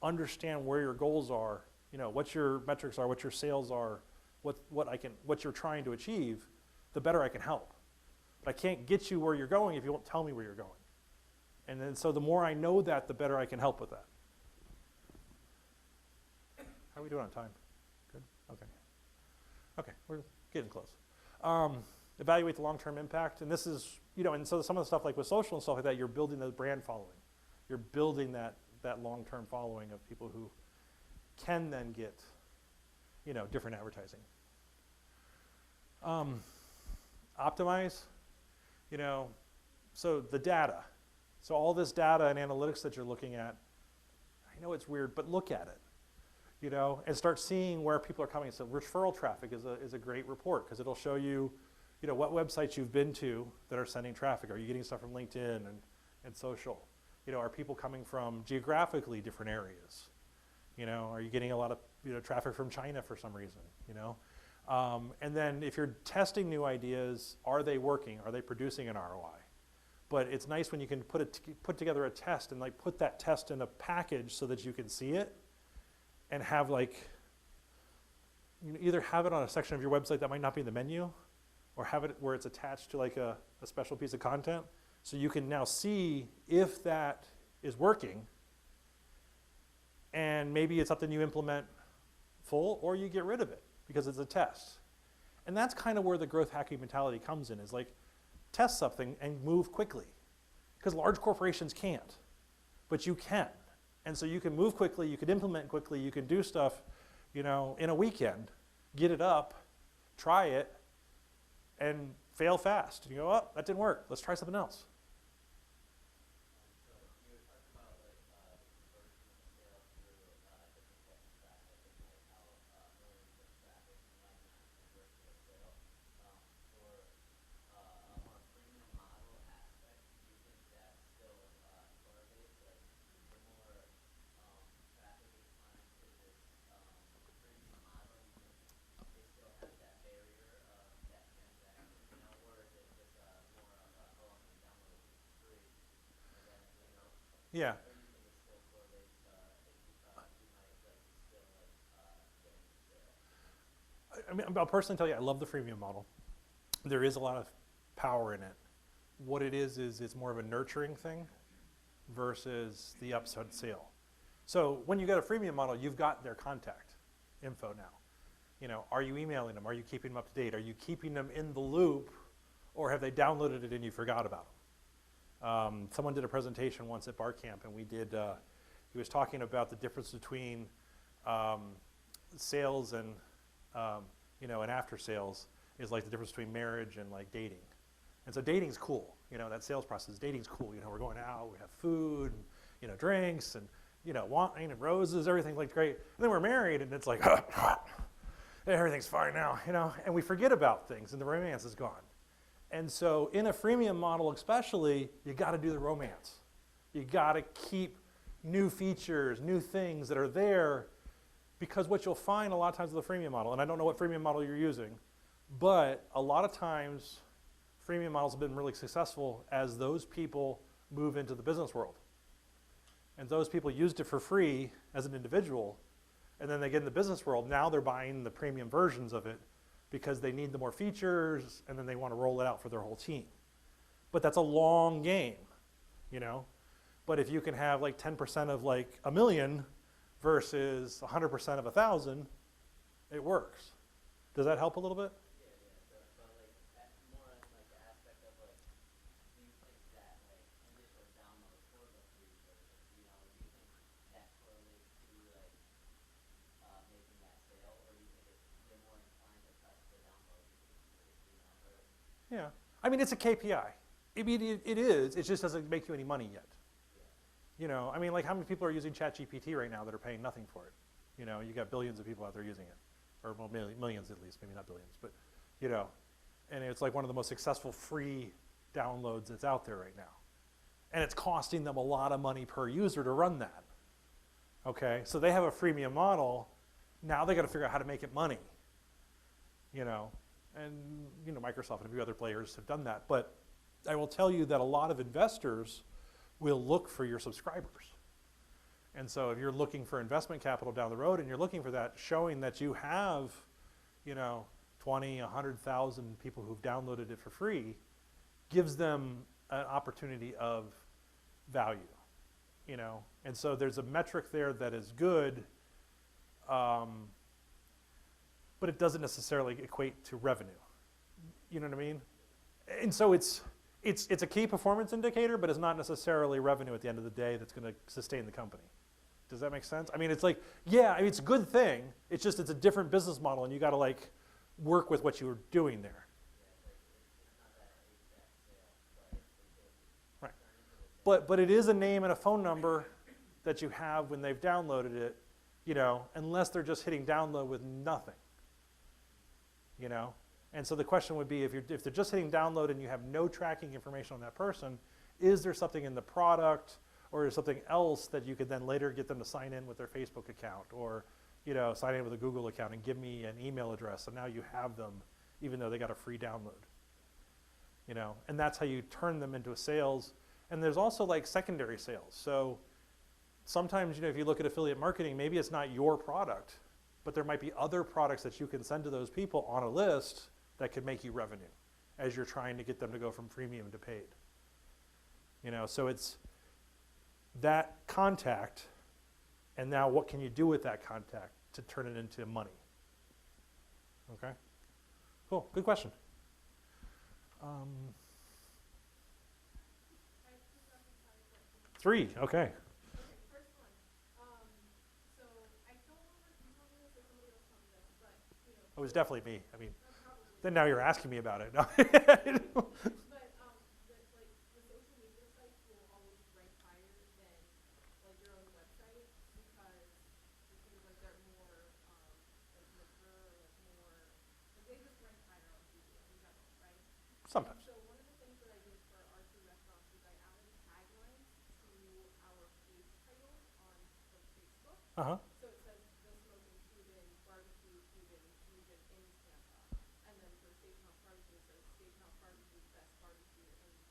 understand where your goals are, you know, what your metrics are, what your sales are, what you're trying to achieve, the better I can help. But I can't get you where you're going if you won't tell me where you're going. And then so the more I know that, the better I can help with that. How are we doing on time? Good? Okay. Okay, we're getting close. Evaluate the long-term impact, and this is, you know, and so some of the stuff like with social and stuff like that, you're building the brand following. You're building that long-term following of people who can then get, you know, different advertising. Optimize, you know, so the data. So all this data and analytics that you're looking at, I know it's weird, but look at it, you know, and start seeing where people are coming. So referral traffic is a great report because it'll show you, you know, what websites you've been to that are sending traffic. Are you getting stuff from LinkedIn and social? You know, are people coming from geographically different areas? You know, are you getting a lot of, you know, traffic from China for some reason, you know? And then if you're testing new ideas, are they working? Are they producing an ROI? But it's nice when you can put together a test and like put that test in a package so that you can see it and have like, you know, either have it on a section of your website that might not be in the menu or have it where it's attached to like a special piece of content so you can now see if that is working and maybe it's something you implement full or you get rid of it because it's a test. And that's kind of where the growth hacking mentality comes in, is like test something and move quickly because large corporations can't, but you can. And so you can move quickly, you can implement quickly, you can do stuff, you know, in a weekend, get it up, try it, and fail fast. You go, oh, that didn't work, let's try something else. So you were talking about like the conversion of sales through different types of traffic and like how millions of traffic might not convert to a sale. For on a premium model aspect, do you think that's still correlates? Like the more traffic Yeah. Or do you think it still correlates, you might like still like getting the sale? I mean, I'll personally tell you, I love the freemium model. There is a lot of power in it. What it is it's more of a nurturing thing versus the upside sale. So when you get a freemium model, you've got their contact info now. You know, are you emailing them? Are you keeping them up to date? Are you keeping them in the loop, or have they downloaded it and you forgot about them? Someone did a presentation once at Bar Camp, and he was talking about the difference between sales and and after sales is like the difference between marriage and like dating. And so dating's cool, that sales process. Dating's cool. We're going out, we have food, and, drinks, and wine and roses, everything like great. And then we're married, and it's like everything's fine now, and we forget about things, and the romance is gone. And so in a freemium model especially, you got to do the romance. You got to keep new features, new things that are there, because what you'll find a lot of times with the freemium model, and I don't know what freemium model you're using, but a lot of times freemium models have been really successful as those people move into the business world. And those people used it for free as an individual, and then they get in the business world. Now they're buying the premium versions of it because they need the more features, and then they want to roll it out for their whole team. But that's a long game, But if you can have like 10% of like 1,000,000 versus 100% of 1,000, it works. Does that help a little bit? So like more on like the aspect of like, do you think that like initial download for the free version, do you think that correlates to like making that sale, or do you think they're more inclined to press the download because it's free, or Yeah. I mean, it's a KPI. I mean, it is. It just doesn't make you any money yet. I mean, like how many people are using ChatGPT right now that are paying nothing for it? You got billions of people out there using it, or well, millions at least, maybe not billions, but and it's like one of the most successful free downloads that's out there right now. And it's costing them a lot of money per user to run that. Okay, so they have a freemium model. Now they got to figure out how to make it money. And Microsoft and a few other players have done that. But I will tell you that a lot of investors will look for your subscribers. And so if you're looking for investment capital down the road and you're looking for that, showing that you have, 20, 100,000 people who've downloaded it for free, gives them an opportunity of value, And so there's a metric there that is good, but it doesn't necessarily equate to revenue. You know what I mean? And so it's a key performance indicator, but it's not necessarily revenue at the end of the day that's going to sustain the company. Does that make sense? I mean, it's like, yeah, I mean, it's a good thing. It's just it's a different business model, and you got to like work with what you were doing there. Right. But it is a name and a phone number that you have when they've downloaded it, unless they're just hitting download with nothing. And so the question would be, if they're just hitting download and you have no tracking information on that person, is there something in the product or is something else that you could then later get them to sign in with their Facebook account, or sign in with a Google account and give me an email address, and now you have them even though they got a free download. And that's how you turn them into a sales. And there's also like secondary sales. So sometimes, if you look at affiliate marketing, maybe it's not your product, but there might be other products that you can send to those people on a list that could make you revenue as you're trying to get them to go from freemium to paid. So it's that contact, and now what can you do with that contact to turn it into money? Okay, cool, good question. I have two rapid fire questions. 3, okay. Okay, first one. So I don't remember if you told me this or somebody else told me this, but It was definitely me. I mean, probably. then now you're asking me about it. But the social media sites will always rank higher than like your own website, because it seems like they're more like mature, or like more like they just rank higher on Google in general, right? Sometimes. So one of the things that I did for our 2 restaurants is I added taglines to our page titles on like Facebook. Uh-huh. So it says the smoking Cuban, barbecue Cuban, fusion in Tampa. And then for Steakhouse Barbecue, it says Steakhouse Barbecue, best barbecue in Tampa.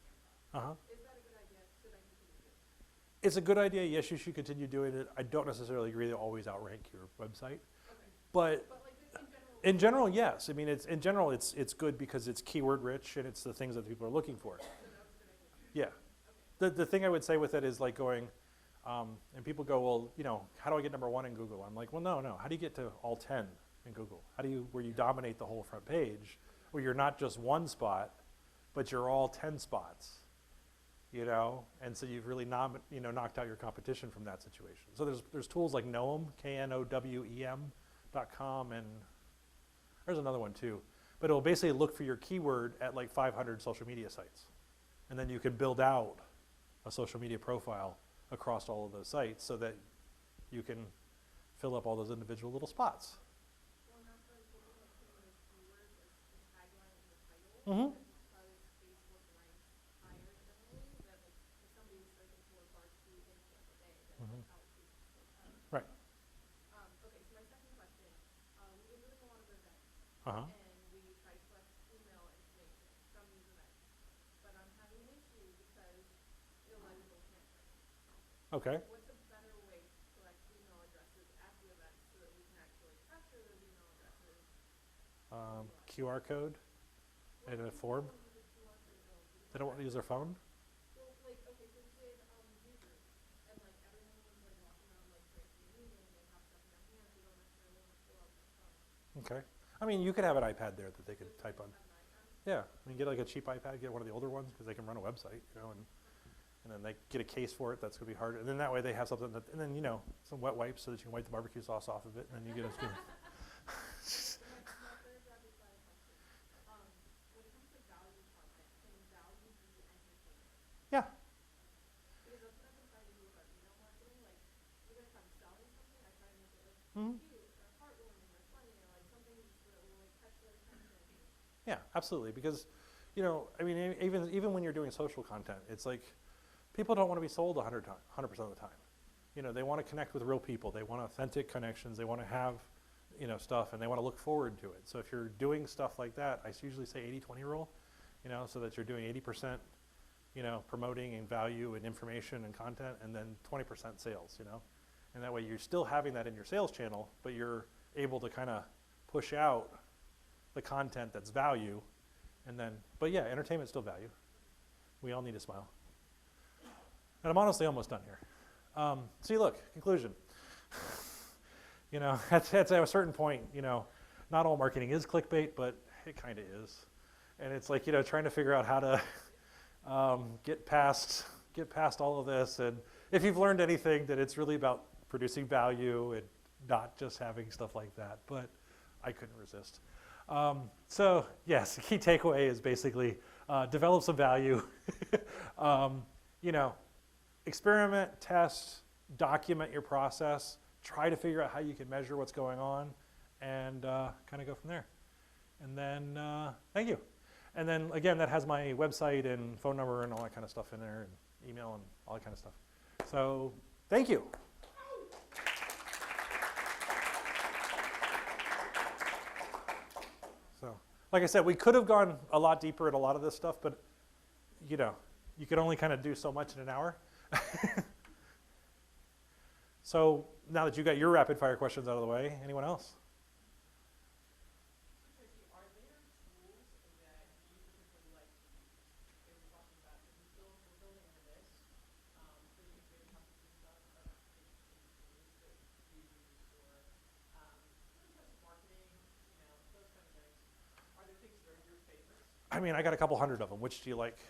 Uh-huh. Is that a good idea? Should I continue doing that? It's a good idea. Yes, you should continue doing it. I don't necessarily agree they always outrank your website, Okay. but But like just in general. in general, yes. I mean, in general, it's good because it's keyword rich and it's the things that people are looking for. So that was a good idea. Yeah. Okay. The thing I would say with it is like going, and people go, well, you know, how do I get number 1 in Google? I'm like, well, no. How do you get to all 10 in Google? Where you dominate the whole front page, where you're not just one spot, but you're all 10 spots, you know? And so you've really knocked out your competition from that situation. So there's tools like Knowem, KNOWEM.com, and there's another one too. But it'll basically look for your keyword at like 500 social media sites. And then you can build out a social media profile across all of those sites so that you can fill up all those individual little spots. Well, and that's why I was thinking like putting those keywords as the tagline in the title. Mm-hmm. Because Facebook ranks higher generally, that like if somebody was searching for barbecue in Tampa Bay, then Mhm. that would be Right. Okay, so my second question, we've been doing a lot of events, Uh-huh. and we try to collect email information from these events, but I'm having an issue because illegible tampering. Okay. What's a better way to collect email addresses at the event so that we can actually capture those email addresses? QR code and a form. People don't use a QR code, They don't want to use their phone? Well, like, okay, so we did users, and like everyone was like walking around like Tracy Ingram, and they have stuff in their hands, they don't necessarily want to pull out their phone. Okay. I mean, you could have an iPad there that they could So type on. have an iPad? Yeah. I mean, get like a cheap iPad, get one of the older ones because they can run a website, you know, and then they get a case for it. That's going to be hard. And then that way they have something that, and then, you know, some wet wipes so that you can wipe the barbecue sauce off of it, and then you get a So my third rapid fire question, when it comes to value content, can value be entertainment? Yeah. Because that's what I've been trying to do with our email marketing, like, even if I'm selling something, I try to make it like Mhm. cute, or heartwarming, or funny, or like something just that will like catch their attention. Yeah, absolutely. Because, you know, I mean, even when you're doing social content, it's like people don't want to be sold 100% of the time. You know, they want to connect with real people. They want authentic connections. They want to have, you know, stuff, and they want to look forward to it. So if you're doing stuff like that, I usually say 80-20 rule, you know, so that you're doing 80%, you know, promoting and value and information and content, and then 20% sales, you know. And that way you're still having that in your sales channel, but you're able to kind of push out the content that's value, and then, but yeah, entertainment's still value. We all need a smile. And I'm honestly almost done here. See, look, conclusion. You know, at a certain point, you know, not all marketing is clickbait, but it kind of is. And it's like, you know, trying to figure out how to get past all of this. And if you've learned anything, that it's really about producing value and not just having stuff like that. But I couldn't resist. So yes, the key takeaway is basically develop some value. You know, experiment, test, document your process, try to figure out how you can measure what's going on, and kind of go from there. And then, thank you. And then again, that has my website and phone number and all that kind of stuff in there, and email and all that kind of stuff. So thank you. So, like I said, we could have gone a lot deeper in a lot of this stuff, but you know, you can only kind of do so much in an hour. So now that you got your rapid fire questions out of the way, anyone else? Tracy, are there tools that you particularly like to use? They were talking about, because we're building into this, so you maybe have to think about other interesting tools that you use for, in terms of marketing, you know, those kind of things. Are there things that are your favorites? I mean, I got a couple hundred of them. Which do you like?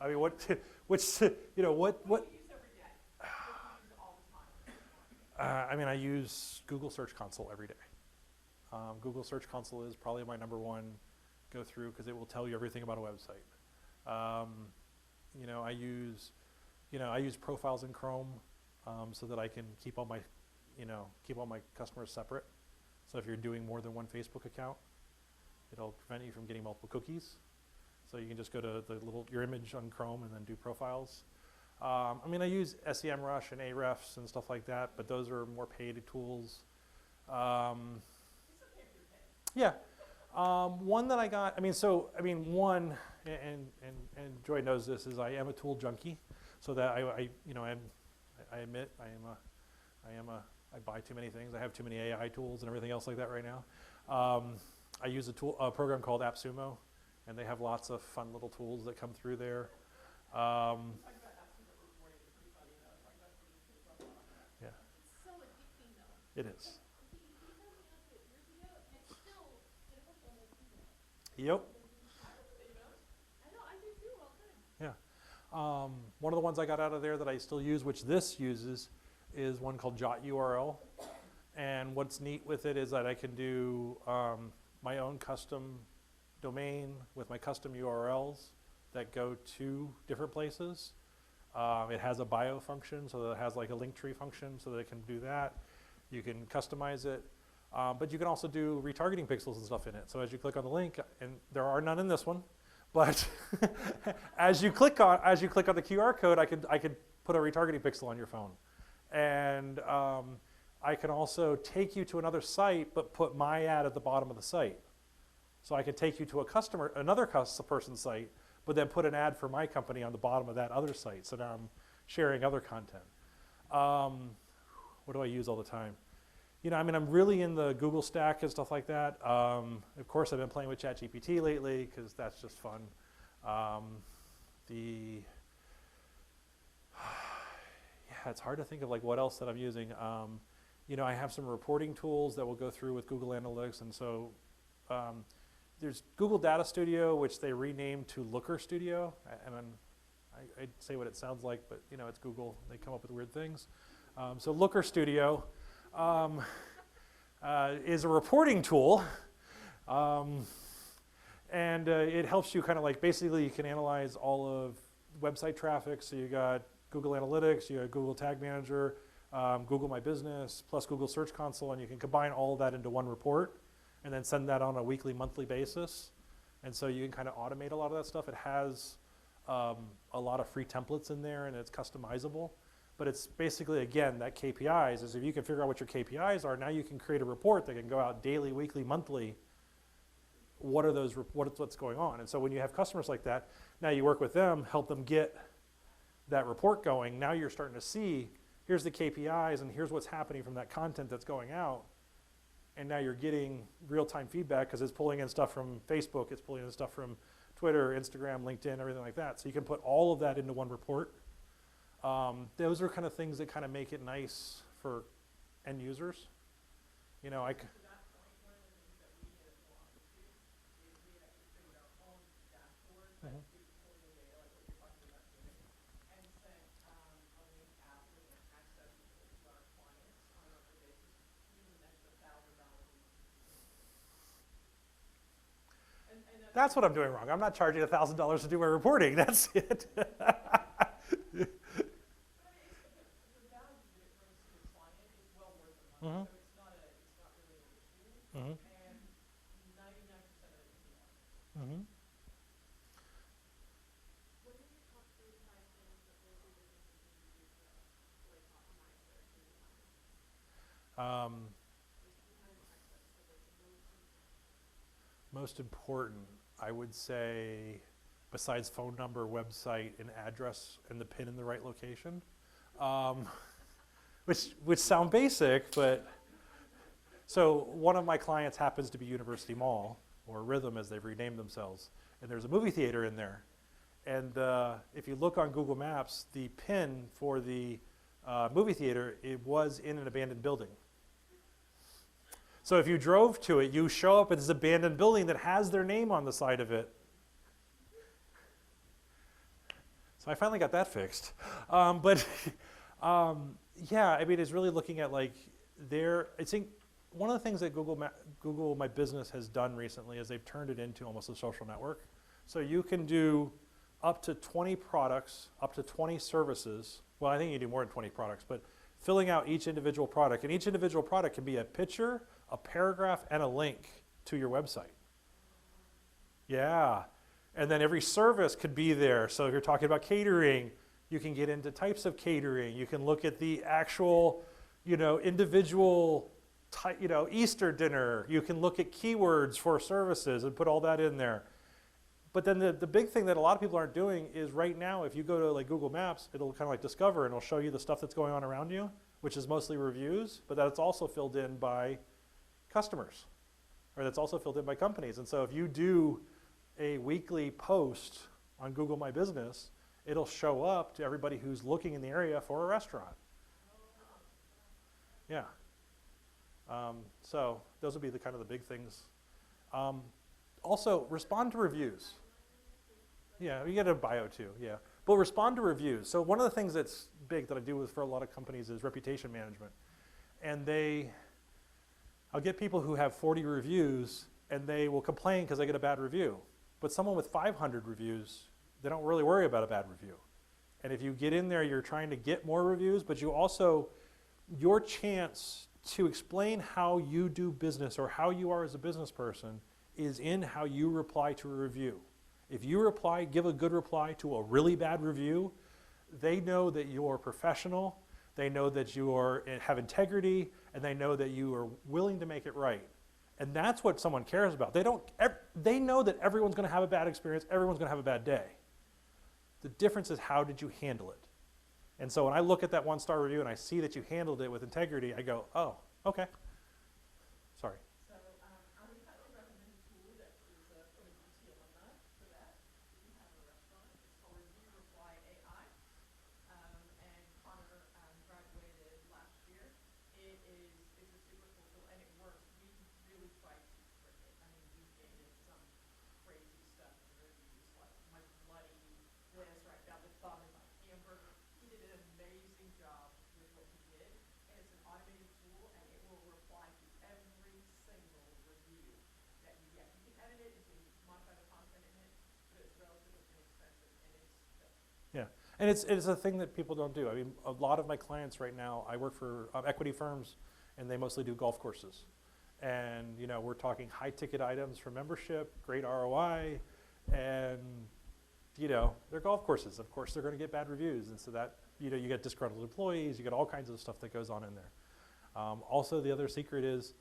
I mean, you know, what? What do you use every day? What do you use all the time? I mean, I use Google Search Console every day. Google Search Console is probably my number one go through because it will tell you everything about a website. You know, I use profiles in Chrome so that I can keep all my customers separate. So if you're doing more than one Facebook account, it'll prevent you from getting multiple cookies. So you can just go to your image on Chrome and then do profiles. I mean, I use SEMrush and Ahrefs and stuff like that, but those are more paid tools. It's okay if you're paying. Yeah. One that I got, one, and Joy knows this, is I am a tool junkie, so that I I admit I buy too many things. I have too many AI tools and everything else like that right now. I use a program called AppSumo, and they have lots of fun little tools that come through there. Yeah, It's so addicting though. it is. He told me about it years ago, and it's still, it helps almost email. Yep. I know, I do too, all the time. Yeah. One of the ones I got out of there that I still use, which this uses, is one called Jot URL. And what's neat with it is that I can do my own custom domain with my custom URLs that go to different places. It has a bio function, so that it has like a link tree function, so that it can do that. You can customize it, but you can also do retargeting pixels and stuff in it. So as you click on the link, and there are none in this one, but as you click on the QR code, I could put a retargeting pixel on your phone, and I can also take you to another site, but put my ad at the bottom of the site. So I could take you to another person's site, but then put an ad for my company on the bottom of that other site. So now I'm sharing other content. What do I use all the time? You know, I mean, I'm really in the Google stack and stuff like that. Of course, I've been playing with ChatGPT lately because that's just fun. Yeah, it's hard to think of like what else that I'm using. You know, I have some reporting tools that will go through with Google Analytics, and so there's Google Data Studio, which they renamed to Looker Studio, and I'd say what it sounds like, but you know, it's Google. They come up with weird things. So Looker Studio is a reporting tool, and it helps you kind of like, basically you can analyze all of website traffic. So you got Google Analytics, you got Google Tag Manager, Google My Business, plus Google Search Console, and you can combine all of that into one report and then send that on a weekly, monthly basis. And so you can kind of automate a lot of that stuff. It has a lot of free templates in there, and it's customizable. But it's basically, again, that KPIs is if you can figure out what your KPIs are, now you can create a report that can go out daily, weekly, monthly. What are those? What's going on? And so when you have customers like that, now you work with them, help them get that report going. Now you're starting to see, here's the KPIs, and here's what's happening from that content that's going out. And now you're getting real-time feedback because it's pulling in stuff from Facebook, it's pulling in stuff from Twitter, Instagram, LinkedIn, everything like that. So you can put all of that into one report. Those are kind of things that kind of make it nice for end users. You know, To that point, one of the things that we did at Philosophy is we actually created our own dashboard that is pulling the data, like what you're talking about doing, and sent a link after and accessible to our clients on a monthly basis, using an extra $1,000 a month. And that's what I'm doing wrong. I'm not charging $1,000 to do my reporting. That's it. Mm-hmm. So it's not really an issue, Mm-hmm. and 99% of it can be automated. Mm-hmm. What are your top 3 to 5 things that local businesses need to do to like optimize their KPIs? Just behind the tech stuff, so like the Most important, I would say, besides phone number, website, and address, and the pin in the right location, which sound basic, but so one of my clients happens to be University Mall, or Rhythm as they've renamed themselves, and there's a movie theater in there. And if you look on Google Maps, the pin for the movie theater, it was in an abandoned building. So if you drove to it, you show up at this abandoned building that has their name on the side of it. So I finally got that fixed. Yeah, I mean, it's really looking at like I think one of the things that Google My Business has done recently is they've turned it into almost a social network. So you can do up to 20 products, up to 20 services. Well, I think you do more than 20 products, but filling out each individual product. And each individual product can be a picture, a paragraph, and a link to your website. Yeah. And then every service could be there. So if you're talking about catering, you can get into types of catering. You can look at the actual, individual, Easter dinner. You can look at keywords for services and put all that in there. But then the big thing that a lot of people aren't doing is right now, if you go to like Google Maps, it'll kind of like discover and it'll show you the stuff that's going on around you, which is mostly reviews, but that's also filled in by customers, or that's also filled in by companies. And so if you do a weekly post on Google My Business, it'll show up to everybody who's looking in the area for a restaurant. Yeah. So those would be the kind of the big things. Also, respond to reviews. Yeah, you get a bio too, yeah. But respond to reviews. So one of the things that's big that I do with for a lot of companies is reputation management. And I'll get people who have 40 reviews and they will complain because they get a bad review. But someone with 500 reviews, they don't really worry about a bad review. And if you get in there, you're trying to get more reviews, but you also, your chance to explain how you do business or how you are as a business person is in how you reply to a review. If you give a good reply to a really bad review, they know that you're professional, they know that you have integrity, and they know that you are willing to make it right. And that's what someone cares about. They know that everyone's going to have a bad experience, everyone's going to have a bad day. The difference is how did you handle it? And so when I look at that 1-star review and I see that you handled it with integrity, I go, oh, okay. Sorry. So I would highly recommend a tool that is from a UT alumni for that. If you have a restaurant, it's called Review Reply AI. And Connor graduated last year. It's a super cool tool and it works. We really tried to trick it. I mean, we gave it some crazy stuff in the reviews, like my bloody this right down the thumb in my hamburger. He did an amazing job with what he did. And it's an automated tool and it will reply to every single review that you get. You can edit it, you can modify the content in it, but it's relatively inexpensive and it's Yeah, and it's a thing that people don't do. I mean, a lot of my clients right now, I work for equity firms, and they mostly do golf courses. And we're talking high ticket items for membership, great ROI, and they're golf courses. Of course, they're going to get bad reviews, and so that you get disgruntled employees, you get all kinds of stuff that goes on in there. Also, the other secret is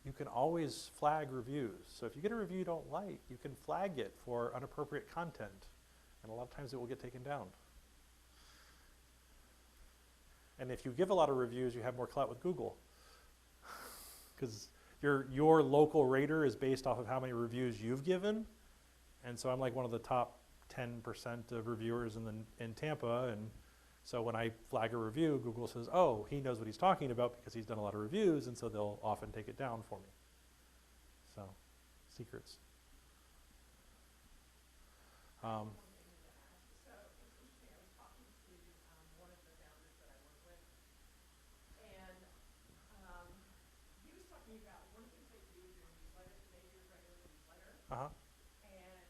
you can always flag reviews. So if you get a review you don't like, you can flag it for inappropriate content. And a lot of times it will get taken down. And if you give a lot of reviews, you have more clout with Google. Because your local rater is based off of how many reviews you've given. And so I'm like one of the top 10% of reviewers in Tampa. And so when I flag a review, Google says, oh, he knows what he's talking about because he's done a lot of reviews. And so they'll often take it down for me. So, secrets. So it's interesting, I was talking to one of the founders that I work with, and he was talking about one of the things they do is their newsletters, and they do a regular newsletter, Uh-huh. and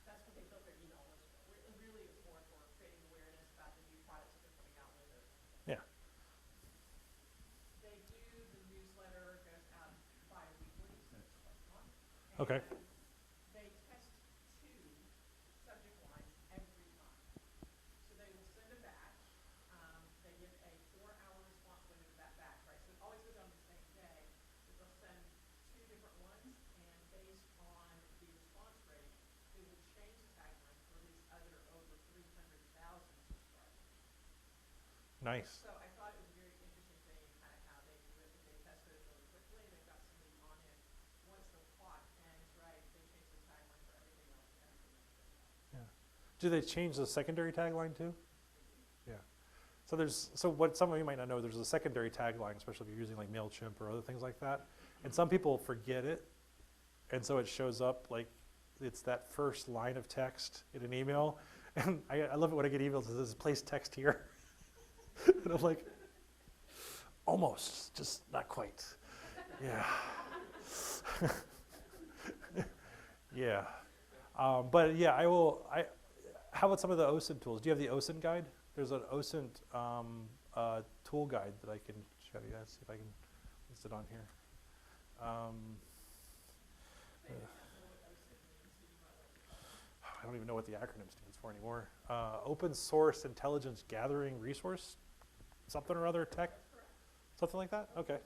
that's what they built their email list for. It really is more for creating awareness about the new products that they're coming out with. Yeah. They do the newsletter, goes out bi-weekly, so it's twice a month. Okay. And they test 2 subject lines every time. So they will send a batch. They give a 4-hour response window to that batch, right? So it always goes on the same day, but they'll send 2 different ones, and based on the response rate, they will change the tagline for his other over 300,000 subscribers. Nice. So I thought it was a very interesting thing, kind of how they do it, that they tested it really quickly, they've got somebody on it once the clock ends, right, they change the tagline for everything else, and everything else goes up. Yeah. Do they change the secondary tagline too? Yeah. So what some of you might not know, there's a secondary tagline, especially if you're using like MailChimp or other things like that. And some people forget it. And so it shows up like it's that first line of text in an email. And I love it when I get emails that says place text here. And I'm like, almost, just not quite. Yeah. Yeah. But yeah, how about some of the OSINT tools? Do you have the OSINT guide? There's an OSINT tool guide that I can show you. Let's see if I can list it on here. I don't even know what the acronym stands for anymore. Open Source Intelligence Gathering Resource, something or other tech, something like that? Okay.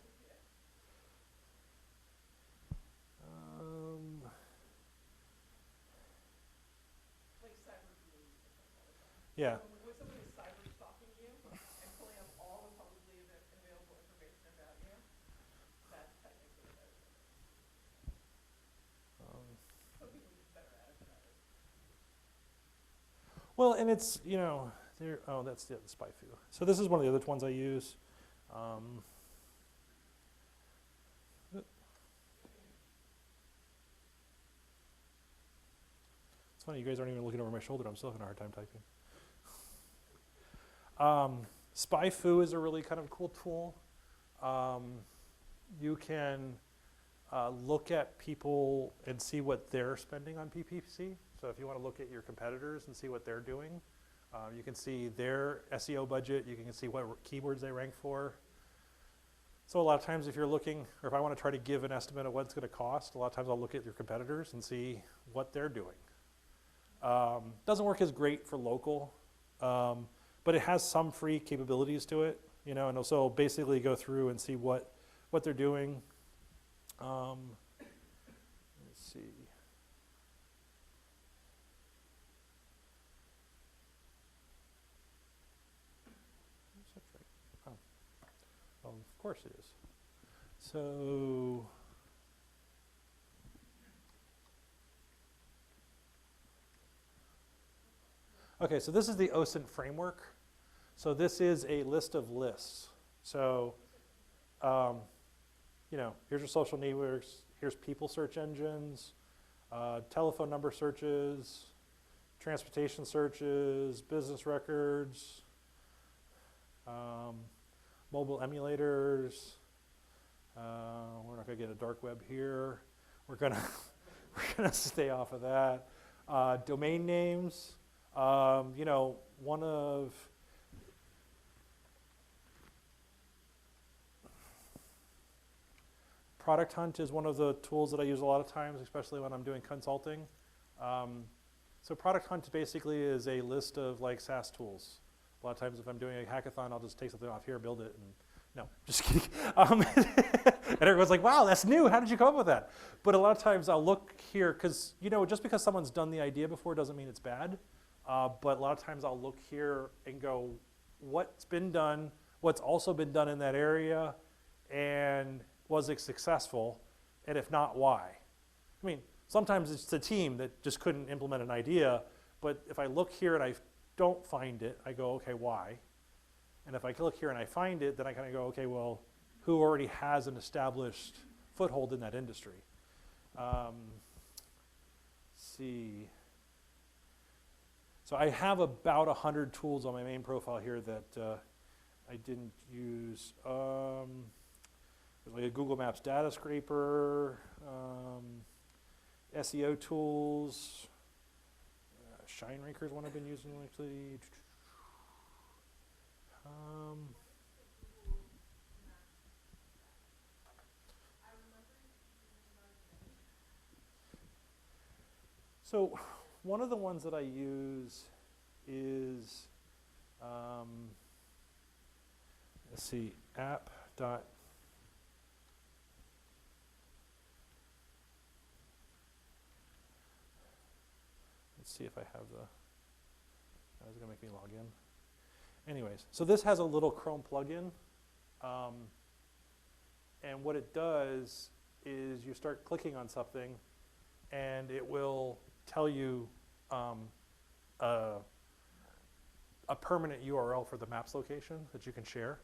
Yeah. When somebody is cyber stalking you and pulling up all the publicly available information about you, that's technically a better service. Some people are just better at it than others. Well, and it's, you know, there. Oh, that's the spy foo. So this is one of the other ones I use. It's funny, you guys aren't even looking over my shoulder. I'm still having a hard time typing. Spy foo is a really kind of cool tool. You can look at people and see what they're spending on PPC. So if you want to look at your competitors and see what they're doing, you can see their SEO budget. You can see what keywords they rank for. So a lot of times if you're looking, or if I want to try to give an estimate of what it's going to cost, a lot of times I'll look at your competitors and see what they're doing. Doesn't work as great for local, but it has some free capabilities to it, you know, and also basically go through and see what they're doing. Let's see. Is that right? Oh, well, of course it is. So. Okay, so this is the OSINT framework. So this is a list of lists. So, you know, here's your social networks, here's people search engines, telephone number searches, transportation searches, business records, mobile emulators. We're not gonna get a dark web here. We're gonna stay off of that. Domain names. You know, one of Product Hunt is one of the tools that I use a lot of times, especially when I'm doing consulting. So Product Hunt basically is a list of like SaaS tools. A lot of times if I'm doing a hackathon, I'll just take something off here, build it, and no, just kidding. And everyone's like, wow, that's new. How did you come up with that? But a lot of times I'll look here, because, you know, just because someone's done the idea before doesn't mean it's bad. But a lot of times I'll look here and go, what's been done, what's also been done in that area, and was it successful? And if not, why? I mean, sometimes it's the team that just couldn't implement an idea, but if I look here and I don't find it, I go, okay, why? And if I look here and I find it, then I kind of go, okay, well, who already has an established foothold in that industry? Let's see. So I have about 100 tools on my main profile here that I didn't use. There's like a Google Maps data scraper, SEO tools, ShineRanker is one I've been using lately. So one of the ones that I use is, let's see, app dot. Let's see if I have the, that was gonna make me log in. Anyways, so this has a little Chrome plugin. And what it does is you start clicking on something and it will tell you a permanent URL for the maps location that you can share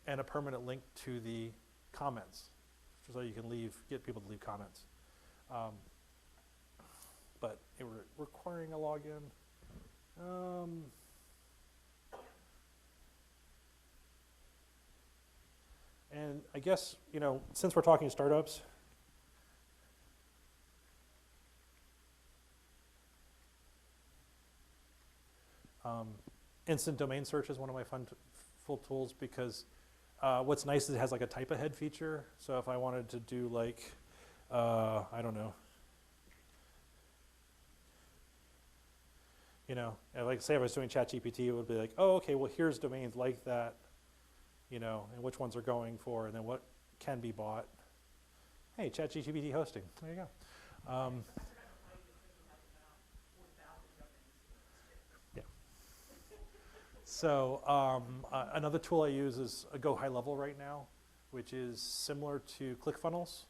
and a permanent link to the comments, so you can get people to leave comments. But requiring a login. And I guess, you know, since we're talking startups, instant domain search is one of my full tools, because what's nice is it has like a type ahead feature. So if I wanted to do like, I don't know, you know, like say I was doing ChatGPT, it would be like, oh, okay, well here's domains like that, you know, and which ones are going for, and then what can be bought. Hey, ChatGPT hosting, there you go. Yeah. So another tool I use is a Go High Level right now, which is similar to ClickFunnels,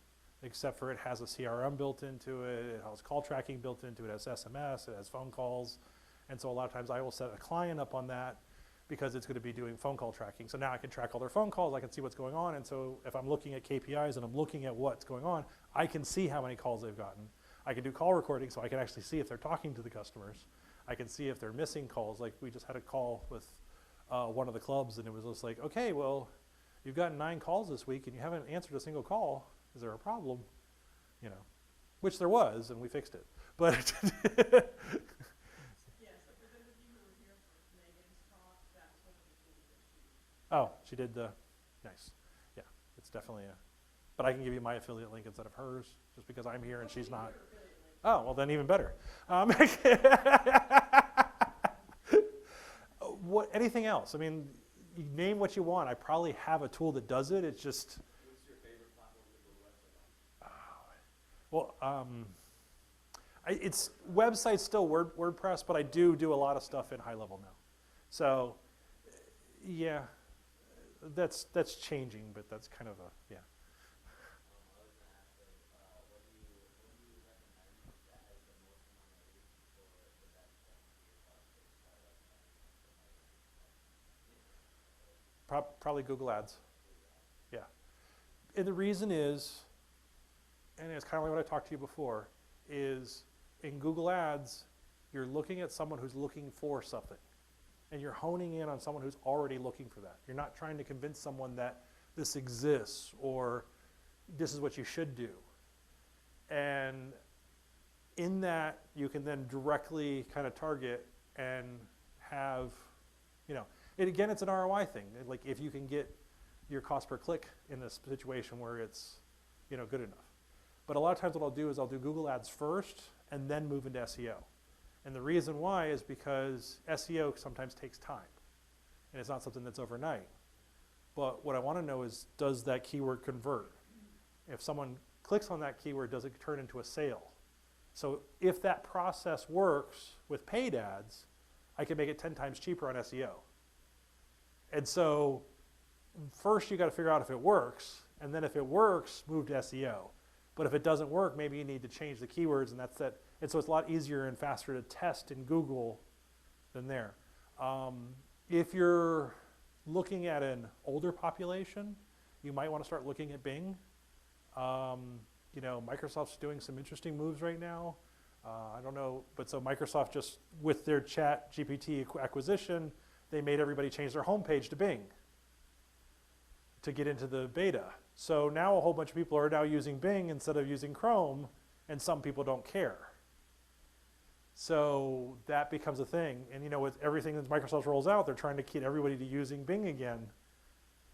except for it has a CRM built into it, it has call tracking built into it, it has SMS, it has phone calls. And so a lot of times I will set a client up on that because it's going to be doing phone call tracking. So now I can track all their phone calls, I can see what's going on. And so if I'm looking at KPIs and I'm looking at what's going on, I can see how many calls they've gotten. I can do call recording so I can actually see if they're talking to the customers. I can see if they're missing calls. Like we just had a call with one of the clubs and it was just like, okay, well, you've gotten 9 calls this week and you haven't answered a single call. Is there a problem? You know, which there was, and we fixed it. But Yes, so for those of you who were here for Megan's talk, that's one of the tools that she used. oh, she did the nice. Yeah, it's definitely a. But I can give you my affiliate link instead of hers, just because I'm here and she's not. Oh, well then even better. What? Anything else? I mean, you name what you want. I probably have a tool that does it. It's just. What's your favorite platform to build a website on? Well, it's website's still WordPress, but I do a lot of stuff in high level now. So, yeah, that's changing, but that's kind of a yeah. I was gonna ask, like, what do you recommend that has the most amount of reach for the best bang for your buck to start up Probably Google Ads. Yeah, and the reason is, and it's kind of like what I talked to you before, is in Google Ads, you're looking at someone who's looking for something. And you're honing in on someone who's already looking for that. You're not trying to convince someone that this exists or this is what you should do. And in that, you can then directly kind of target and have, you know, again, it's an ROI thing. Like if you can get your cost per click in this situation where it's, you know, good enough. But a lot of times what I'll do is I'll do Google Ads first and then move into SEO. And the reason why is because SEO sometimes takes time. And it's not something that's overnight. But what I want to know is, does that keyword convert? If someone clicks on that keyword, does it turn into a sale? So if that process works with paid ads, I can make it 10 times cheaper on SEO. And so first you got to figure out if it works. And then if it works, move to SEO. But if it doesn't work, maybe you need to change the keywords, and that's that. And so it's a lot easier and faster to test in Google than there. If you're looking at an older population, you might want to start looking at Bing. You know, Microsoft's doing some interesting moves right now. I don't know, but so Microsoft just, with their Chat GPT acquisition, they made everybody change their homepage to Bing to get into the beta. So now a whole bunch of people are now using Bing instead of using Chrome, and some people don't care. So that becomes a thing. And you know, with everything that Microsoft rolls out, they're trying to get everybody to using Bing again,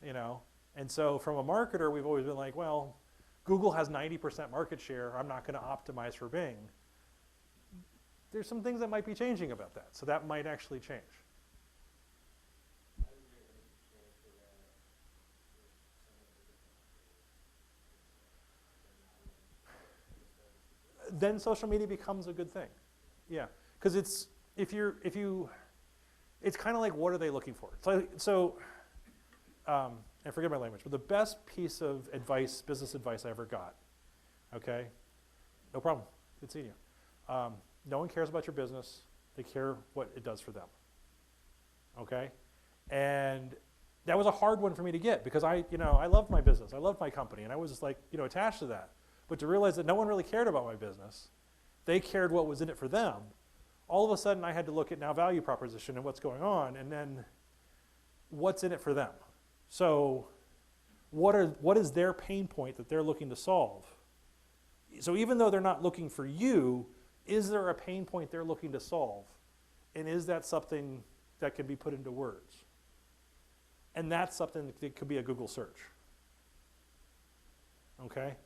you know. And so from a marketer, we've always been like, well, Google has 90% market share. I'm not going to optimize for Bing. There's some things that might be changing about that. So that might actually change. How does there any chance for that if some of the different Then social media becomes a good thing. Yeah, because it's it's kind of like, what are they looking for? So and forget my language, but the best piece of advice, business advice I ever got, okay, no problem, good seeing you. No one cares about your business, they care what it does for them, okay? And that was a hard one for me to get because I loved my business, I loved my company, and I was just like, attached to that. But to realize that no one really cared about my business, they cared what was in it for them. All of a sudden I had to look at now value proposition and what's going on, and then what's in it for them. So what is their pain point that they're looking to solve? So even though they're not looking for you, is there a pain point they're looking to solve? And is that something that can be put into words? And that's something that could be a Google search. Okay?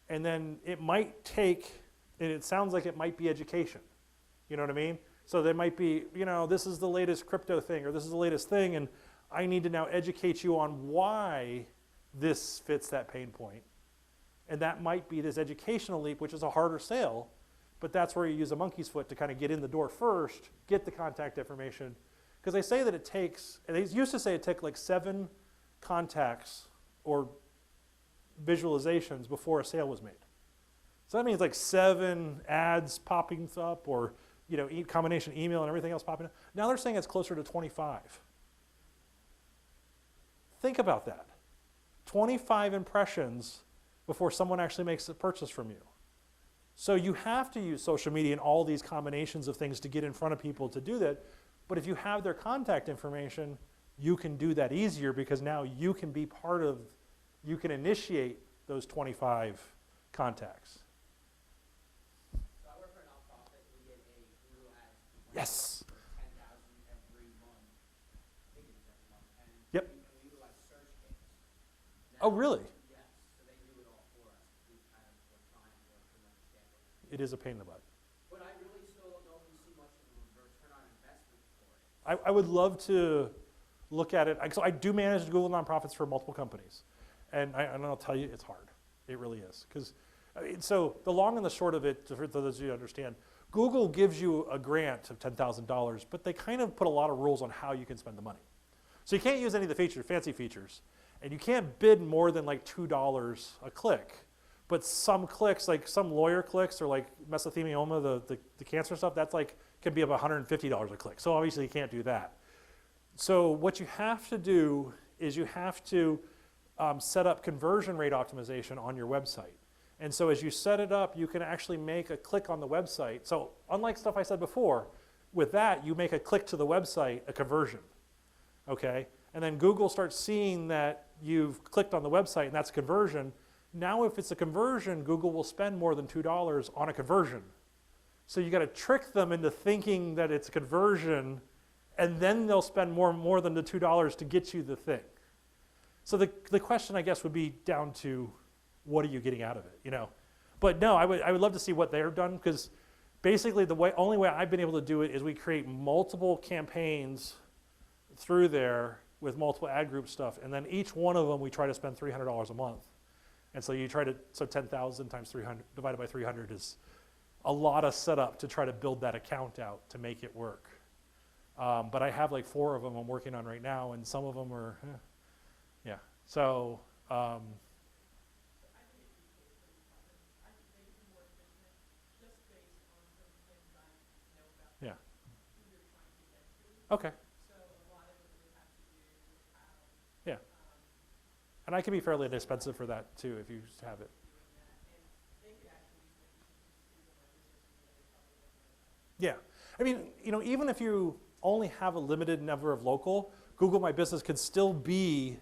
And then it might take, and it sounds like it might be education. You know what I mean? So there might be, this is the latest crypto thing, or this is the latest thing, and I need to now educate you on why this fits that pain point. And that might be this educational leap, which is a harder sale, but that's where you use a monkey's foot to kind of get in the door first, get the contact information, Because they say that it takes, and they used to say it took like 7 contacts or visualizations before a sale was made. So that means like 7 ads popping up, or combination email and everything else popping up. Now they're saying it's closer to 25. Think about that. 25 impressions before someone actually makes a purchase from you. So you have to use social media and all these combinations of things to get in front of people to do that. But if you have their contact information, you can do that easier, because now you can be part of, you can initiate those 25 contacts. So I work for a nonprofit. We get a Google Ads Yes. for 10,000 every month. I think it's every month. And Yep. we utilize search kits. Oh, really? Yes. So they do it all for us. We kind of were trying to work and understand what. It is a pain in the butt. But I really still don't know if we see much of a return on investment for it. I would love to look at it. So I do manage Google nonprofits for multiple companies. And I'll tell you, it's hard. It really is. Because, so the long and the short of it, for those of you who understand, Google gives you a grant of $10,000, but they kind of put a lot of rules on how you can spend the money. So you can't use any of the fancy features. And you can't bid more than like $2 a click. But some clicks, like some lawyer clicks, or like mesothelioma, the cancer stuff, that's like, can be about $150 a click. So obviously you can't do that. So what you have to do is you have to set up conversion rate optimization on your website. And so as you set it up, you can actually make a click on the website. So unlike stuff I said before, with that, you make a click to the website a conversion, okay? And then Google starts seeing that you've clicked on the website and that's a conversion. Now if it's a conversion, Google will spend more than $2 on a conversion. So you got to trick them into thinking that it's a conversion, and then they'll spend more than the $2 to get you the thing. So the question, I guess, would be down to, what are you getting out of it, But no, I would love to see what they've done, because basically the only way I've been able to do it is we create multiple campaigns through there with multiple ad group stuff, and then each one of them we try to spend $300 a month. And so you try to, so 10,000 times 300 divided by 300 is a lot of setup to try to build that account out to make it work. But I have like 4 of them I'm working on right now, and some of them are, yeah. So, I think it'd be pretty fun. I think they could be more efficient just based on some things I know about yeah, who you're trying to get to. okay, So a lot of it would have to do with how, yeah. And I can be fairly inexpensive for that too, if you have it. doing that, and they could actually use Google My Business and they probably don't know that. Yeah, I mean, even if you only have a limited number of local, Google My Business could still be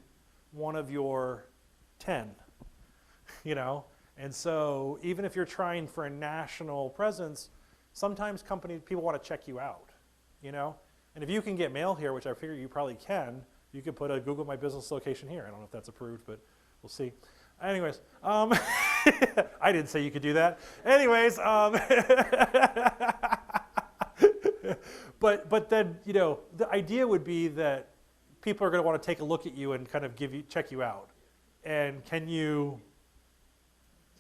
one of your 10, And so even if you're trying for a national presence, sometimes people want to check you out, And if you can get mail here, which I figure you probably can, you could put a Google My Business location here. I don't know if that's approved, but we'll see. Anyways, I didn't say you could do that. Anyways, but then, the idea would be that people are going to want to take a look at you and kind of check you out. And can you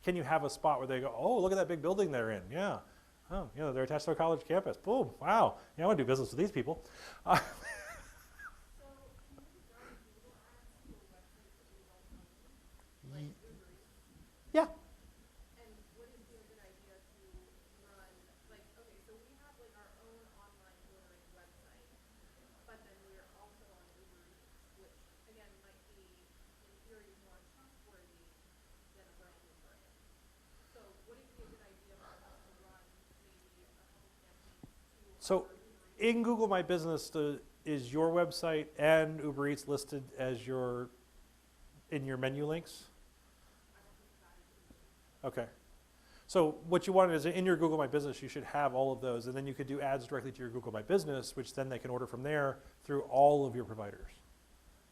have a spot where they go, oh, look at that big building they're in? Yeah. Oh, they're attached to a college campus. Boom. Wow. Yeah, I want to do business with these people. So can you run Google ads to a website that we don't own, like Uber Eats? Yeah. And would it be a good idea to run, like, okay, so we have like our own online ordering website, but then we are also on Uber Eats, which again might be in theory more trustworthy than a brand new brand. So would it be a good idea for us to run maybe a couple campaigns to So in Google My Business, is your website and Uber Eats listed as in your menu links? Okay. So what you want is in your Google My Business, you should have all of those, and then you could do ads directly to your Google My Business, which then they can order from there through all of your providers,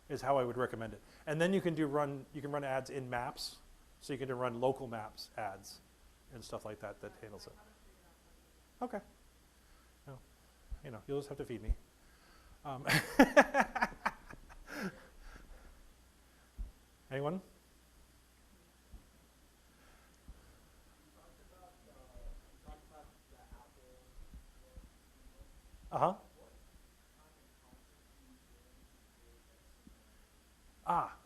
is how I would recommend it. And then you can run ads in maps, so you can run local maps ads and stuff like that handles it. Okay. You'll just have to feed me. Anyone? You talked about the Apple. Uh-huh. What content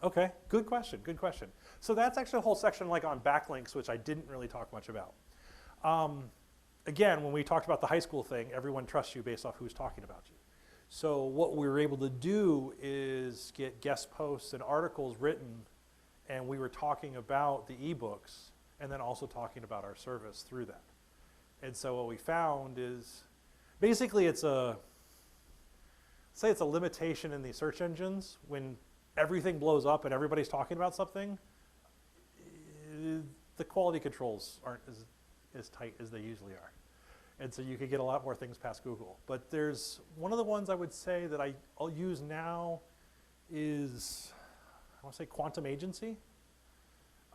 Okay, good question, good question. So that's actually a whole section like on backlinks, which I didn't really talk much about. Again, when we talked about the high school thing, everyone trusts you based off who's talking about you. So what we were able to do is get guest posts and articles written, and we were talking about the ebooks and then also talking about our service through that. And so what we found is basically it's a limitation in the search engines. When everything blows up and everybody's talking about something, the quality controls aren't as tight as they usually are. And so you could get a lot more things past Google. But there's one of the ones I would say that I'll use now is, I want to say Quantum Agency.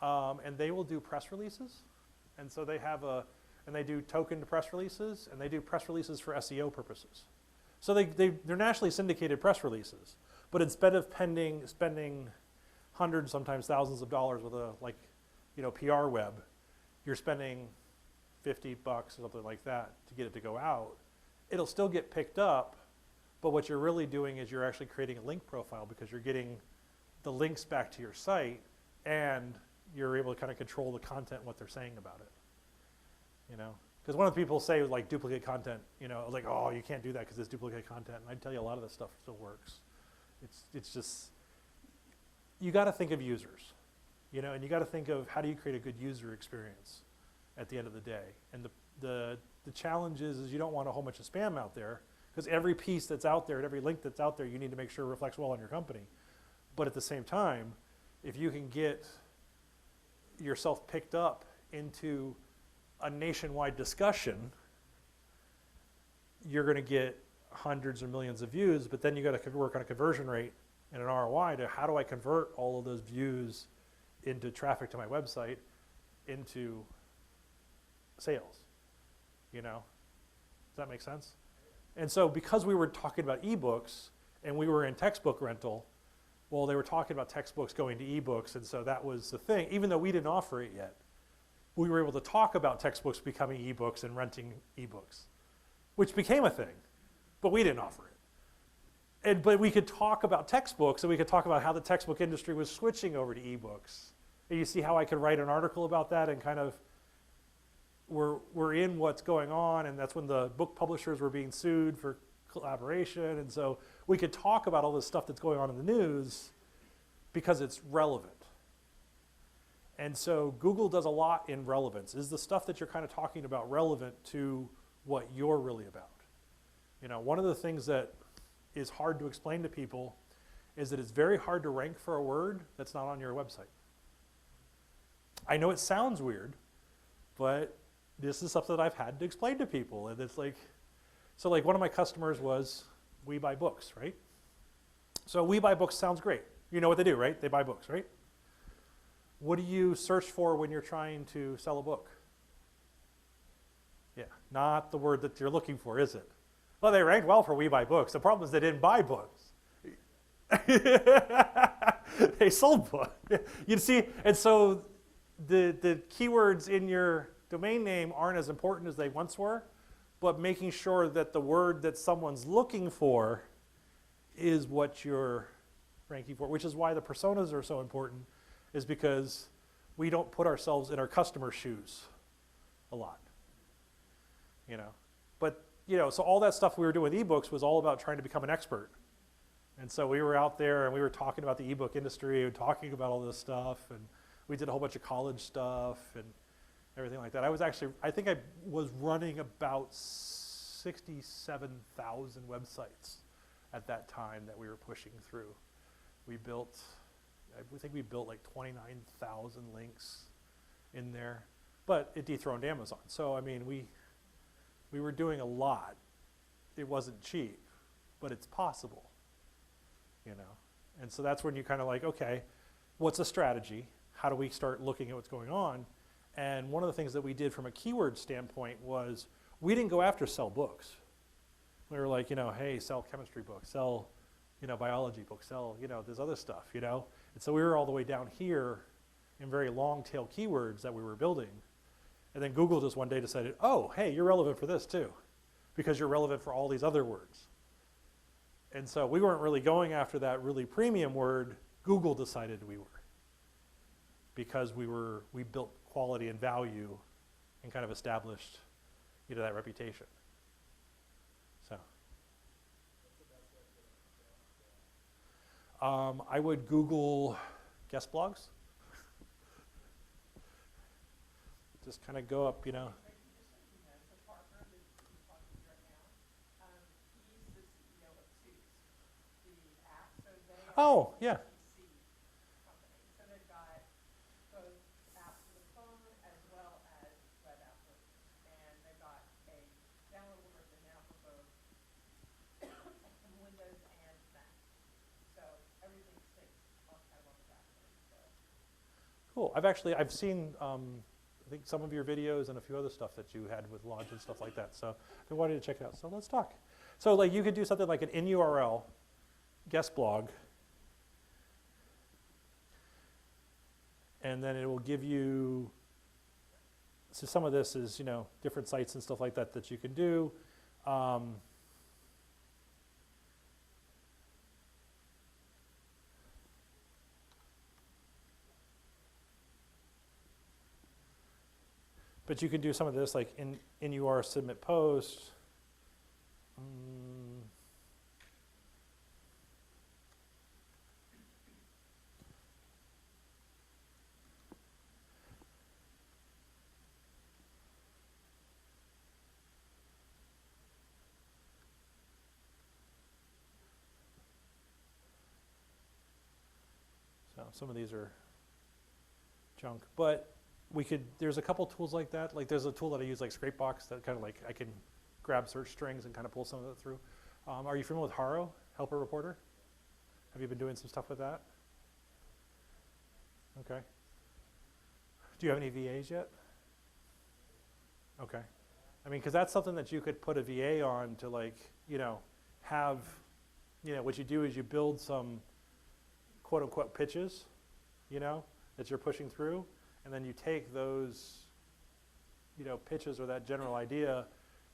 And they will do press releases. And so they have and they do tokened press releases, and they do press releases for SEO purposes. So they're nationally syndicated press releases. But instead of spending hundreds, sometimes thousands of dollars with a PR web, you're spending $50 or something like that to get it to go out. It'll still get picked up, but what you're really doing is you're actually creating a link profile because you're getting the links back to your site, and you're able to kind of control the content, what they're saying about it. Because one of the people say like duplicate content, like, oh, you can't do that because it's duplicate content. And I tell you, a lot of this stuff still works. It's just, you got to think of users, and you got to think of how do you create a good user experience at the end of the day. And the challenge is you don't want a whole bunch of spam out there, because every piece that's out there and every link that's out there, you need to make sure reflects well on your company. But at the same time, if you can get yourself picked up into a nationwide discussion, you're going to get hundreds or millions of views, but then you got to work on a conversion rate and an ROI to how do I convert all of those views into traffic to my website, into sales, Does that make sense? And so because we were talking about ebooks and we were in textbook rental, well, they were talking about textbooks going to ebooks, and so that was the thing. Even though we didn't offer it yet, we were able to talk about textbooks becoming ebooks and renting ebooks, which became a thing, but we didn't offer it. But we could talk about textbooks, and we could talk about how the textbook industry was switching over to ebooks. And you see how I could write an article about that, and kind of we're in what's going on, and that's when the book publishers were being sued for collaboration. And so we could talk about all this stuff that's going on in the news because it's relevant. And so Google does a lot in relevance. Is the stuff that you're kind of talking about relevant to what you're really about? One of the things that is hard to explain to people is that it's very hard to rank for a word that's not on your website. I know it sounds weird, but this is something that I've had to explain to people. And it's like, so like one of my customers was We Buy Books, right? So We Buy Books sounds great. You know what they do, right? They buy books, right? What do you search for when you're trying to sell a book? Yeah, not the word that you're looking for, is it? Well, they ranked well for We Buy Books. The problem is they didn't buy books. They sold books. You see, and so the keywords in your domain name aren't as important as they once were, but making sure that the word that someone's looking for is what you're ranking for, which is why the personas are so important, is because we don't put ourselves in our customer's shoes a lot, But, so all that stuff we were doing with ebooks was all about trying to become an expert. And so we were out there and we were talking about the ebook industry and talking about all this stuff, and we did a whole bunch of college stuff and everything like that. I think I was running about 67,000 websites at that time that we were pushing through. I think we built like 29,000 links in there, but it dethroned Amazon. So, I mean, we were doing a lot. It wasn't cheap, but it's possible, And so that's when you kind of like, okay, what's a strategy? How do we start looking at what's going on? And one of the things that we did from a keyword standpoint was we didn't go after sell books. We were like, hey, sell chemistry books, sell, biology books, sell, this other stuff, And so we were all the way down here in very long tail keywords that we were building. And then Google just one day decided, oh, hey, you're relevant for this too, because you're relevant for all these other words. And so we weren't really going after that really premium word. Google decided we were, because we built quality and value and kind of established, that reputation. So. I would Google guest blogs. Just kind of go up, Right, just so you know, so Parker, that you're talking to right now, he's the CEO of Suits, the app, so they are Oh, a yeah. PC company. So they've got both apps for the phone as well as web app versions. And they've got a downloadable version now for both Windows and Mac. So everything syncs on kind of on the back end, so. Cool. I've seen, I think some of your videos and a few other stuff that you had with launch and stuff like that. So I wanted to check it out. So let's talk. So like you could do something like an in URL guest blog, and then it will give you. So some of this is different sites and stuff like that that you can do. But you can do some of this like in UR submit post. So some of these are junk, but there's a couple tools like that. Like there's a tool that I use like Scrapebox that kind of like I can grab search strings and kind of pull some of it through. Are you familiar with Haro, Helper Reporter? Have you been doing some stuff with that? Okay. Do you have any VAs yet? Okay. I mean, because that's something that you could put a VA on to like, have, what you do is you build some quote unquote pitches, that you're pushing through. And then you take those, pitches or that general idea,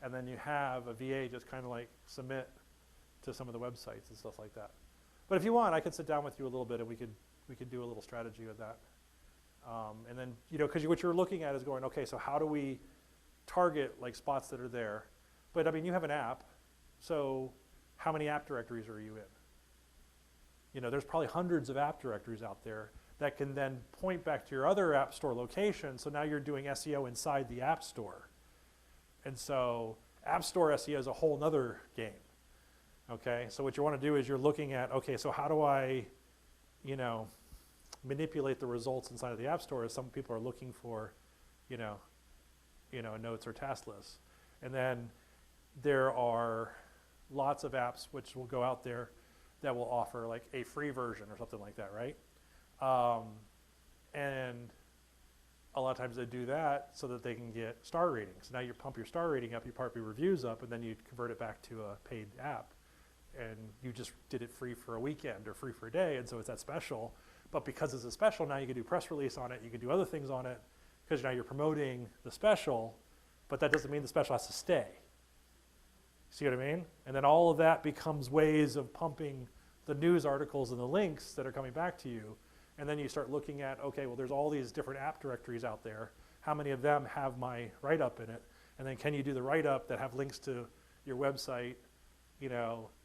and then you have a VA just kind of like submit to some of the websites and stuff like that. But if you want, I could sit down with you a little bit and we could do a little strategy with that. And then, because what you're looking at is going, okay, so how do we target like spots that are there? But I mean, you have an app, so how many app directories are you in? There's probably hundreds of app directories out there that can then point back to your other app store location. So now you're doing SEO inside the app store. And so app store SEO is a whole nother game. Okay, so what you want to do is you're looking at, okay, so how do I, manipulate the results inside of the app store as some people are looking for, notes or task lists. And then there are lots of apps which will go out there that will offer like a free version or something like that, right? And a lot of times they do that so that they can get star ratings. Now you pump your star rating up, you pump your reviews up, and then you convert it back to a paid app. And you just did it free for a weekend or free for a day, and so it's that special. But because it's a special, now you can do press release on it, you can do other things on it, because now you're promoting the special, but that doesn't mean the special has to stay. See what I mean? And then all of that becomes ways of pumping the news articles and the links that are coming back to you. And then you start looking at, okay, well, there's all these different app directories out there. How many of them have my write-up in it? And then can you do the write-up that have links to your website,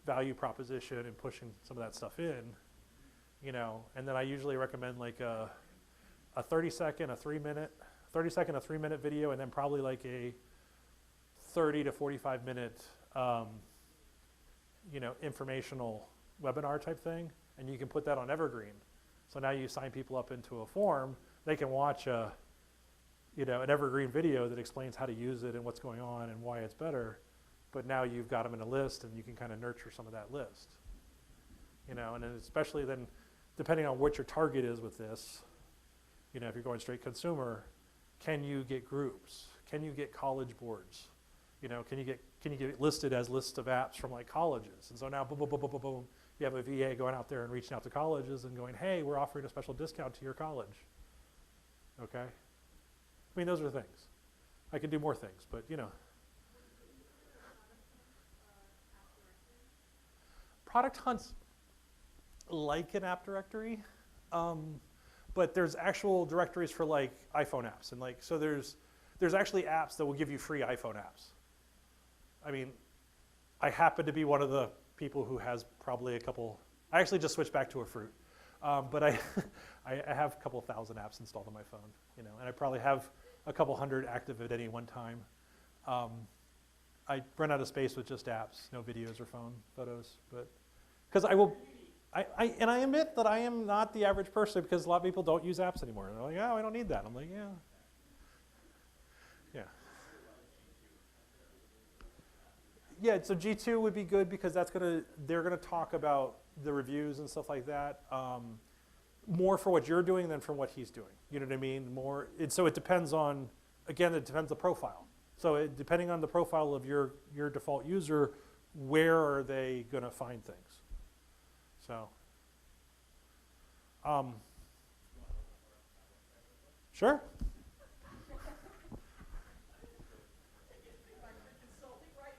value proposition and pushing some of that stuff in, And then I usually recommend like a 30-second, a 3-minute video, and then probably like a 30 to 45-minute, informational webinar type thing. And you can put that on Evergreen. So now you sign people up into a form, they can watch an evergreen video that explains how to use it and what's going on and why it's better. But now you've got them in a list and you can kind of nurture some of that list. And then especially then, depending on what your target is with this, if you're going straight consumer, can you get groups? Can you get college boards? Can you get listed as lists of apps from like colleges? And so now boom, boom, boom, boom, boom, boom. You have a VA going out there and reaching out to colleges and going, hey, we're offering a special discount to your college. Okay? I mean, those are things. I can do more things, but Product Hunt's like an app directory. But there's actual directories for like iPhone apps, and like so there's actually apps that will give you free iPhone apps. I mean, I happen to be one of the people who has probably a couple. I actually just switched back to a Fruit, but I I have a couple thousand apps installed on my phone, you know, and I probably have a couple hundred active at any one time. I run out of space with just apps, no videos or phone photos, but because I admit that I am not the average person because a lot of people don't use apps anymore. They're like, oh, I don't need that. I'm like, yeah. Yeah. Yeah, so G2 would be good because they're gonna talk about the reviews and stuff like that. More for what you're doing than from what he's doing. You know what I mean? So it depends on, again, it depends on the profile. So depending on the profile of your default user, where are they gonna find things? So, sure. Consulting right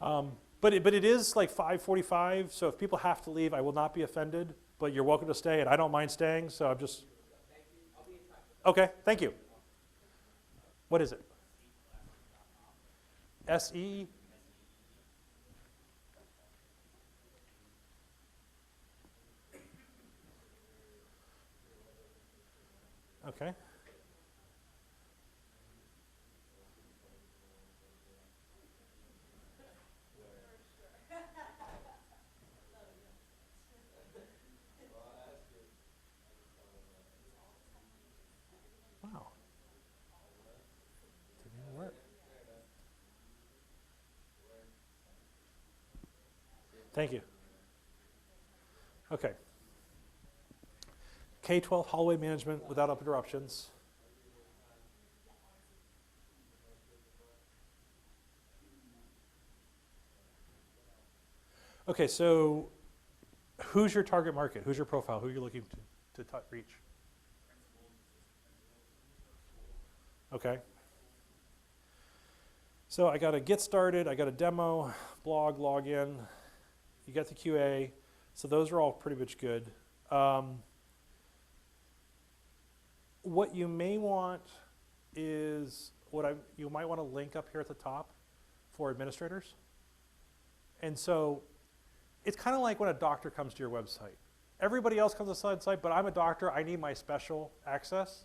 now. But it is like 5:45, so if people have to leave, I will not be offended, but you're welcome to stay, and I don't mind staying, so I'm just. Okay, thank you. What is it? SE? Okay. Wow. Didn't even work. Thank you. Okay. K-12 hallway management without interruptions. Okay, so who's your target market? Who's your profile? Who are you looking to reach? Okay. So I got to get started. I got a demo, blog, login. You got the QA. So those are all pretty much good. What you may want is you might want to link up here at the top for administrators. And so it's kind of like when a doctor comes to your website. Everybody else comes to the website, but I'm a doctor, I need my special access.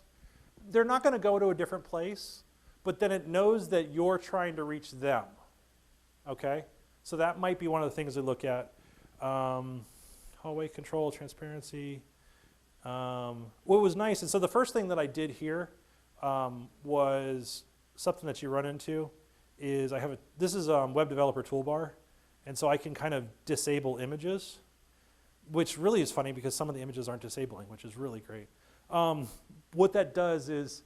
They're not going to go to a different place, but then it knows that you're trying to reach them. Okay? So that might be one of the things they look at. Hallway control, transparency. What was nice, and so the first thing that I did here was something that you run into is this is web developer toolbar, and so I can kind of disable images, which really is funny because some of the images aren't disabling, which is really great. What that does is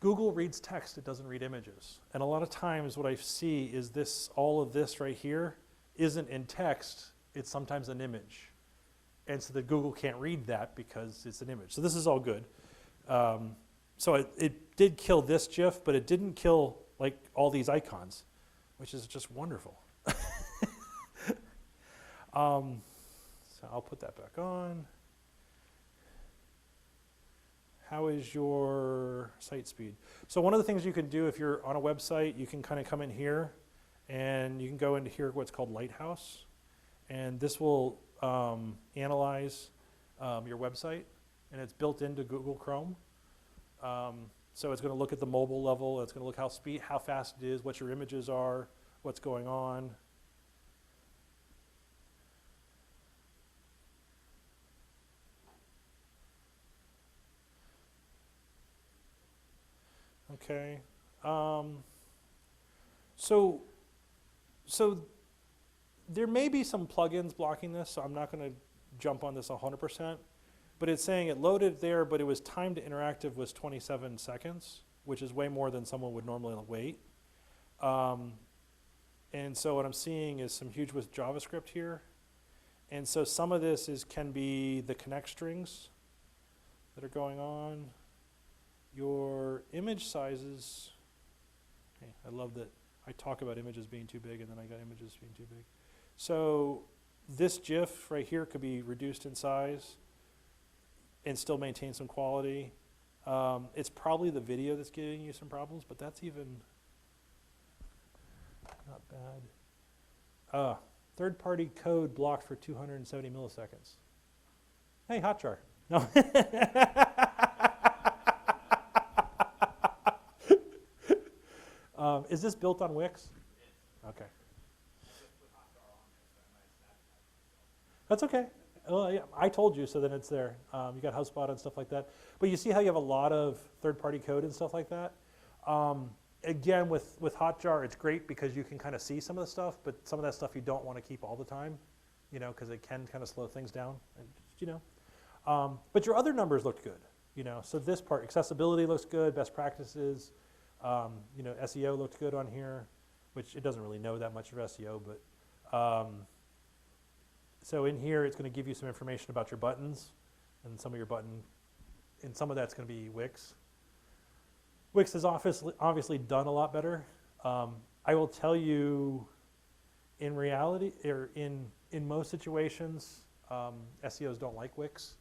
Google reads text, it doesn't read images. And a lot of times what I see is all of this right here isn't in text, it's sometimes an image. And so that Google can't read that because it's an image. So this is all good. So it did kill this GIF, but it didn't kill like all these icons, which is just wonderful. So I'll put that back on. How is your site speed? So one of the things you can do if you're on a website, you can kind of come in here and you can go into here what's called Lighthouse. And this will analyze your website, and it's built into Google Chrome. So it's going to look at the mobile level. It's going to look how fast it is, what your images are, what's going on. Okay. So there may be some plugins blocking this, so I'm not going to jump on this 100%. But it's saying it loaded there, but it was time to interactive was 27 seconds, which is way more than someone would normally wait. And so what I'm seeing is some huge with JavaScript here. And so some of this can be the connect strings that are going on. Your image sizes, okay, I love that I talk about images being too big and then I got images being too big. So this GIF right here could be reduced in size and still maintain some quality. It's probably the video that's giving you some problems, but that's even not bad. Third-party code blocked for 270 milliseconds. Hey, Hotjar. No. Is this built on Wix? Okay. That's okay. Well, yeah, I told you, so then it's there. You got HubSpot and stuff like that. But you see how you have a lot of third-party code and stuff like that? Again, with Hotjar, it's great because you can kind of see some of the stuff, but some of that stuff you don't want to keep all the time, you know, because it can kind of slow things down, and, you know. But your other numbers looked good, you know. So this part, accessibility looks good, best practices, you know, SEO looked good on here, which it doesn't really know that much of SEO, but so in here, it's going to give you some information about your buttons and some of your and some of that's going to be Wix. Wix has obviously done a lot better. I will tell you, in reality, or in most situations, SEOs don't like Wix.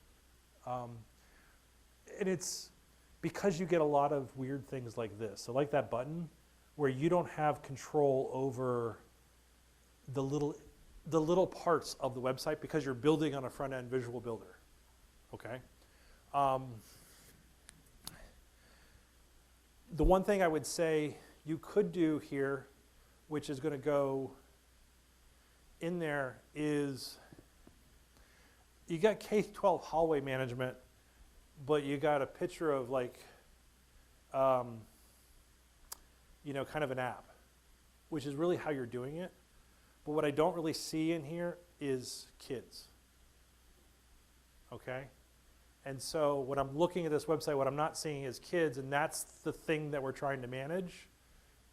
And it's because you get a lot of weird things like this. So like that button, where you don't have control over the little parts of the website because you're building on a front-end visual builder, okay? The one thing I would say you could do here, which is going to go in there, is you got K-12 hallway management, but you got a picture of like, you know, kind of an app, which is really how you're doing it. But what I don't really see in here is kids, okay? And so when I'm looking at this website, what I'm not seeing is kids, and that's the thing that we're trying to manage.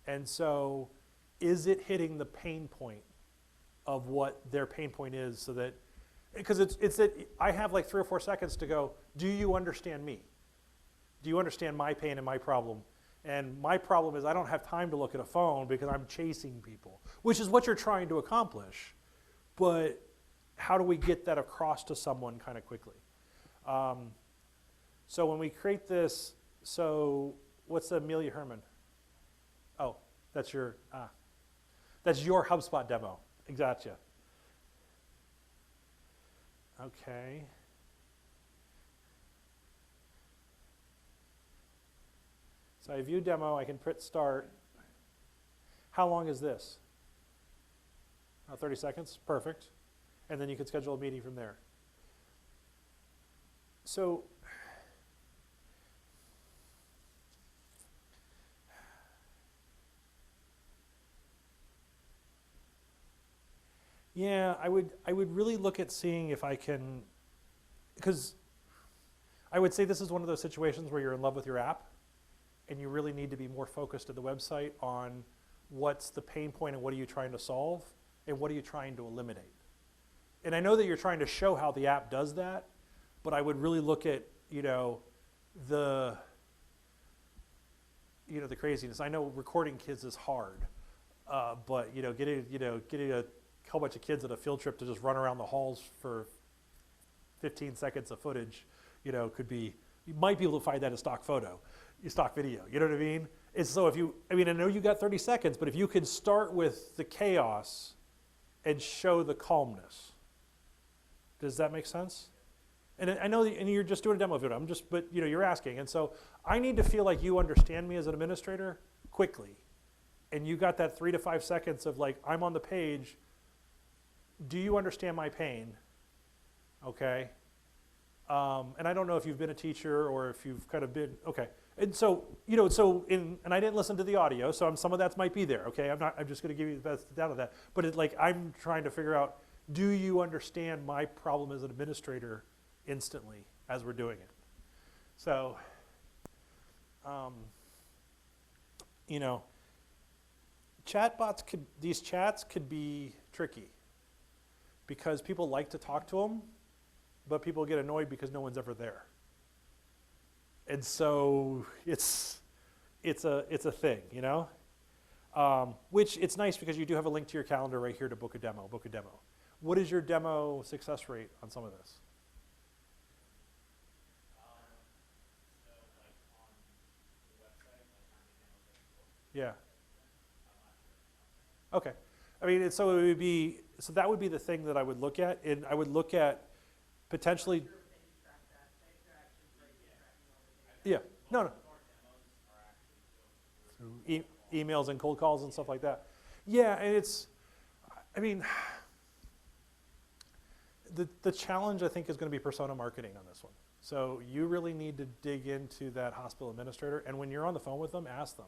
And so is it hitting the pain point of what their pain point is, so that, because it's that I have like 3 or 4 seconds to go, do you understand me? Do you understand my pain and my problem? And my problem is I don't have time to look at a phone because I'm chasing people, which is what you're trying to accomplish. But how do we get that across to someone kind of quickly? So when we create this, so what's Amelia Herman? Oh, that's your HubSpot demo. Gotcha. Okay. So I view demo, I can press start. How long is this? 30 seconds, perfect. And then you can schedule a meeting from there. So yeah, I would really look at seeing if I can, because I would say this is one of those situations where you're in love with your app and you really need to be more focused at the website on what's the pain point and what are you trying to solve and what are you trying to eliminate. And I know that you're trying to show how the app does that, but I would really look at, you know, the craziness. I know recording kids is hard, but you know, getting a whole bunch of kids at a field trip to just run around the halls for 15 seconds of footage, you know, could be, you might be able to find that as stock video. You know what I mean? It's so I know you got 30 seconds, but if you can start with the chaos and show the calmness, does that make sense? And I know, and you're just doing a demo video. But you know, you're asking, and so I need to feel like you understand me as an administrator quickly, and you got that 3 to 5 seconds of like, I'm on the page. Do you understand my pain? Okay. And I don't know if you've been a teacher or if you've kind of been okay. And so you know, and I didn't listen to the audio, so some of that might be there. Okay, I'm just going to give you the best out of that. But it's like I'm trying to figure out, do you understand my problem as an administrator instantly as we're doing it? So, you know, these chats could be tricky because people like to talk to them, but people get annoyed because no one's ever there. And so it's a thing, you know. Which it's nice because you do have a link to your calendar right here to book a demo, book a demo. What is your demo success rate on some of this? So like on the website, like how many demos I can book, Yeah. I'm not sure. Okay. I mean, so it would be, so that would be the thing that I would look at, and I would look at potentially, Sure if they track that, they're actually breaking, tracking all the data. yeah, no, no, Most of our demos are actually booked through through emails and cold calls and stuff like that. Yeah, and it's, I mean, the challenge I think is going to be persona marketing on this one. So you really need to dig into that hospital administrator, and when you're on the phone with them, ask them,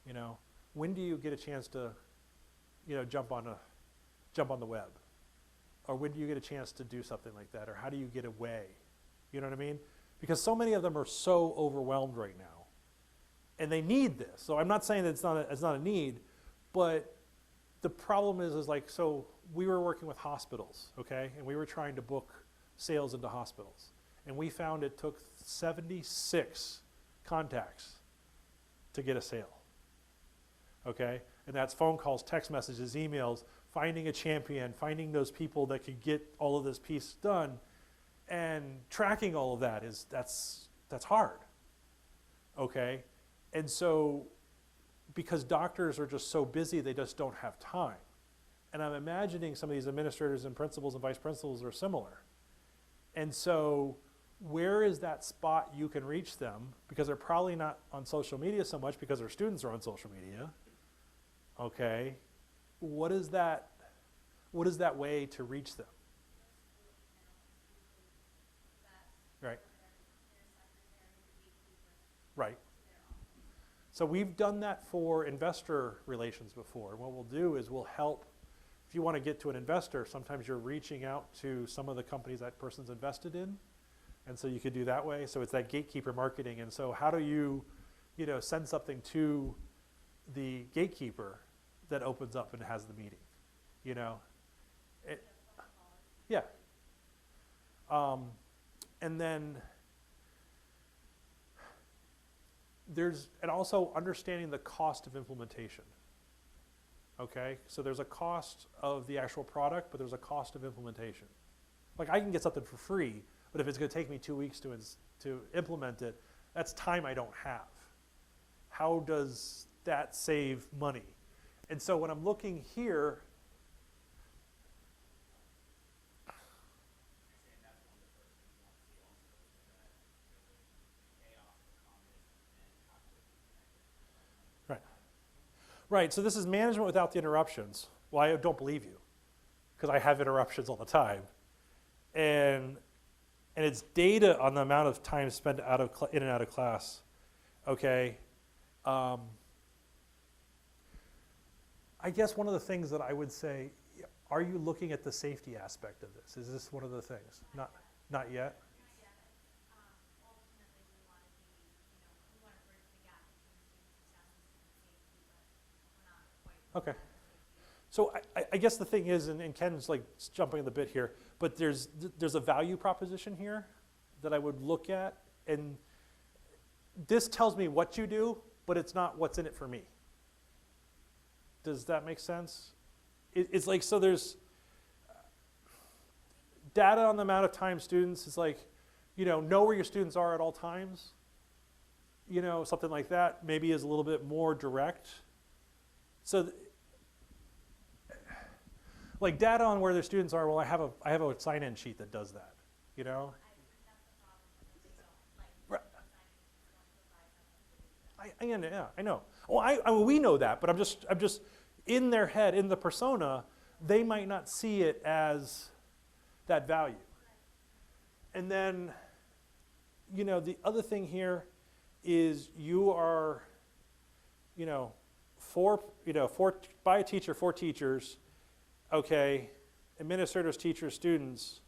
you know, when do you get a chance to, you know, jump on the web, or when do you get a chance to do something like that, or how do you get away? You know what I mean? Because so many of them are so overwhelmed right now, and they need this. So I'm not saying that it's not a need, but the problem is like, so we were working with hospitals, okay, and we were trying to book sales into hospitals, and we found it took 76 contacts to get a sale, okay, and that's phone calls, text messages, emails, finding a champion, finding those people that could get all of this piece done, and tracking all of that is that's hard, okay, and so because doctors are just so busy, they just don't have time. And I'm imagining some of these administrators and principals and vice principals are similar. And so where is that spot you can reach them? Because they're probably not on social media so much because their students are on social media. Okay, what is that way to reach them? Right. Right. So we've done that for investor relations before. And what we'll do is we'll help, if you want to get to an investor, sometimes you're reaching out to some of the companies that person's invested in. And so you could do that way. So it's that gatekeeper marketing. And so how do you, you know, send something to the gatekeeper that opens up and has the meeting, you know? Yeah. And then and also understanding the cost of implementation. Okay, so there's a cost of the actual product, but there's a cost of implementation. Like I can get something for free, but if it's going to take me 2 weeks to implement it, that's time I don't have. How does that save money? And so when I'm looking here, right, so this is management without the interruptions. Well, I don't believe you, because I have interruptions all the time. And it's data on the amount of time spent in and out of class, okay? I guess one of the things that I would say, are you looking at the safety aspect of this? Is this one of the things? Not yet? Okay. So I guess the thing is, and Ken's like jumping the bit here, but there's a value proposition here that I would look at, and this tells me what you do, but it's not what's in it for me. Does that make sense? It's like, so there's data on the amount of time students is like, you know where your students are at all times, you know, something like that maybe is a little bit more direct. So like data on where their students are, well, I have a sign-in sheet that does that, you know? I know. Well, we know that, but I'm just in their head, in the persona, they might not see it as that value. And then, you know, the other thing here is you are, you know, by a teacher, for teachers, okay, administrators, teachers, students,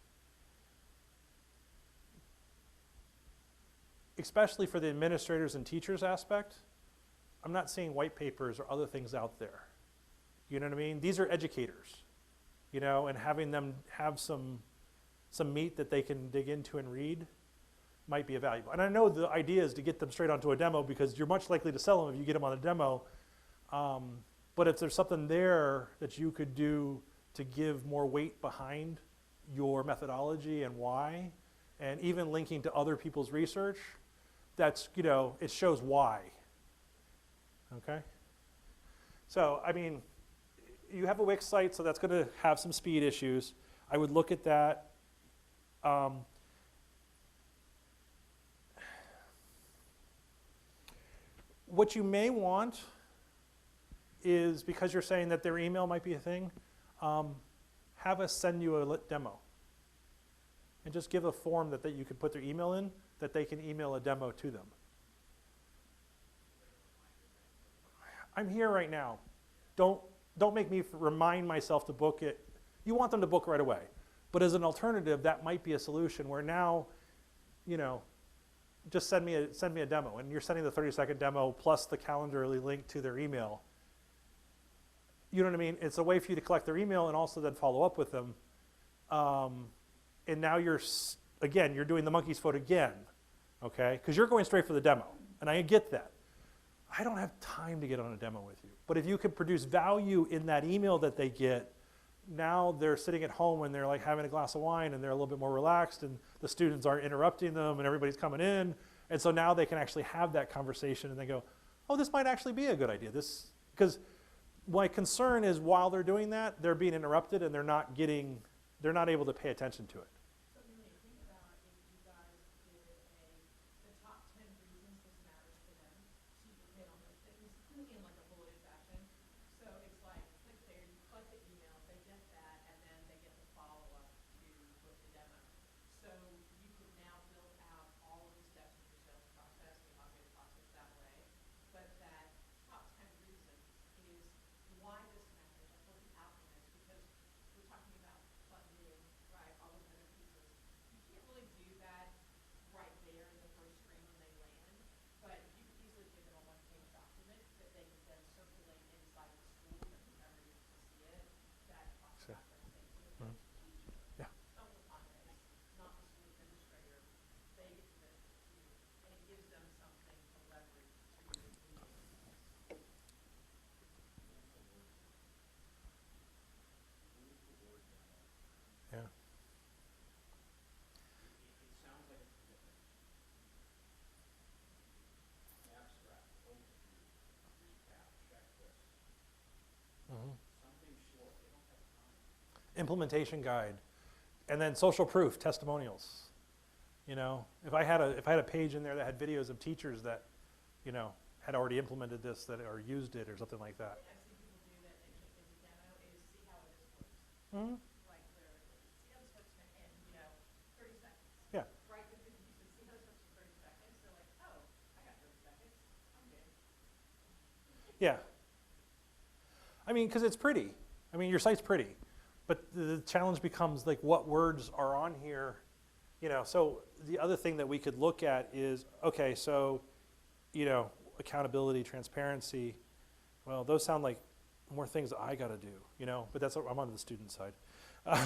especially for the administrators and teachers aspect, I'm not seeing white papers or other things out there. You know what I mean? These are educators, you know, and having them have some meat that they can dig into and read might be valuable. And I know the idea is to get them straight onto a demo because you're much likely to sell them if you get them on a demo. But if there's something there that you could do to give more weight behind your methodology and why, and even linking to other people's research, that's, it shows why. Okay? So, I mean, you have a Wix site, so that's going to have some speed issues. I would look at that. What you may want is, because you're saying that their email might be a thing, have us send you a demo. And just give a form that you could put their email in, that they can email a demo to them. I'm here right now. Don't make me remind myself to book it. You want them to book right away. But as an alternative, that might be a solution where now, just send me a demo. And you're sending the 30-second demo plus the Calendarly link to their email. You know what I mean? It's a way for you to collect their email and also then follow up with them. And now you're doing the monkey's foot again, okay? Because you're going straight for the demo, and I get that. I don't have time to get on a demo with you. But if you can produce value in that email that they get, now they're sitting at home and they're like having a glass of wine and they're a little bit more relaxed and the students aren't interrupting them and everybody's coming in. And so now they can actually have that conversation and they go, oh, this might actually be a good idea. Because my concern is while they're doing that, they're being interrupted and they're not able to pay attention to it. So Millie, think about if you guys did the top 10 reasons this matters to them. So you hit on those things in like a bulleted fashion. So it's like, click there, you collect the email, they get that, and then they get the follow-up to book the demo. So you could now build out all of the steps in your sales process, the automated process that way. But that top 10 reasons is why this matters, like what the outcome is, because we're talking about funding, right, all those other pieces. You can't really do that right there in the first screen when they land, but you could easily give them a one-page document that they could then circulate inside of the school for whoever needs to see it, that talks Sure. about those things. So it's the teacher, Yeah. not the content, not the school administrator. They get to benefit too, and it gives them something to leverage to communicate. Yeah. It sounds like a commitment. Abstract, overview, recap, checklist, something short, they don't have time. Implementation guide, and then social proof, testimonials. If I had a page in there that had videos of teachers that, had already implemented this or used it or something like that. I've seen people do that in the demo is see how this works. Mm-hmm. Like literally, see how this works in 30 seconds. Yeah. Right, because you said see how this works in 30 seconds. They're like, oh, I got 30 seconds. I'm good. Yeah. I mean, because it's pretty. I mean, your site's pretty, but the challenge becomes like what words are on here. So the other thing that we could look at is, okay, so, accountability, transparency. Well, those sound like more things that I got to do, but I'm on the student side. And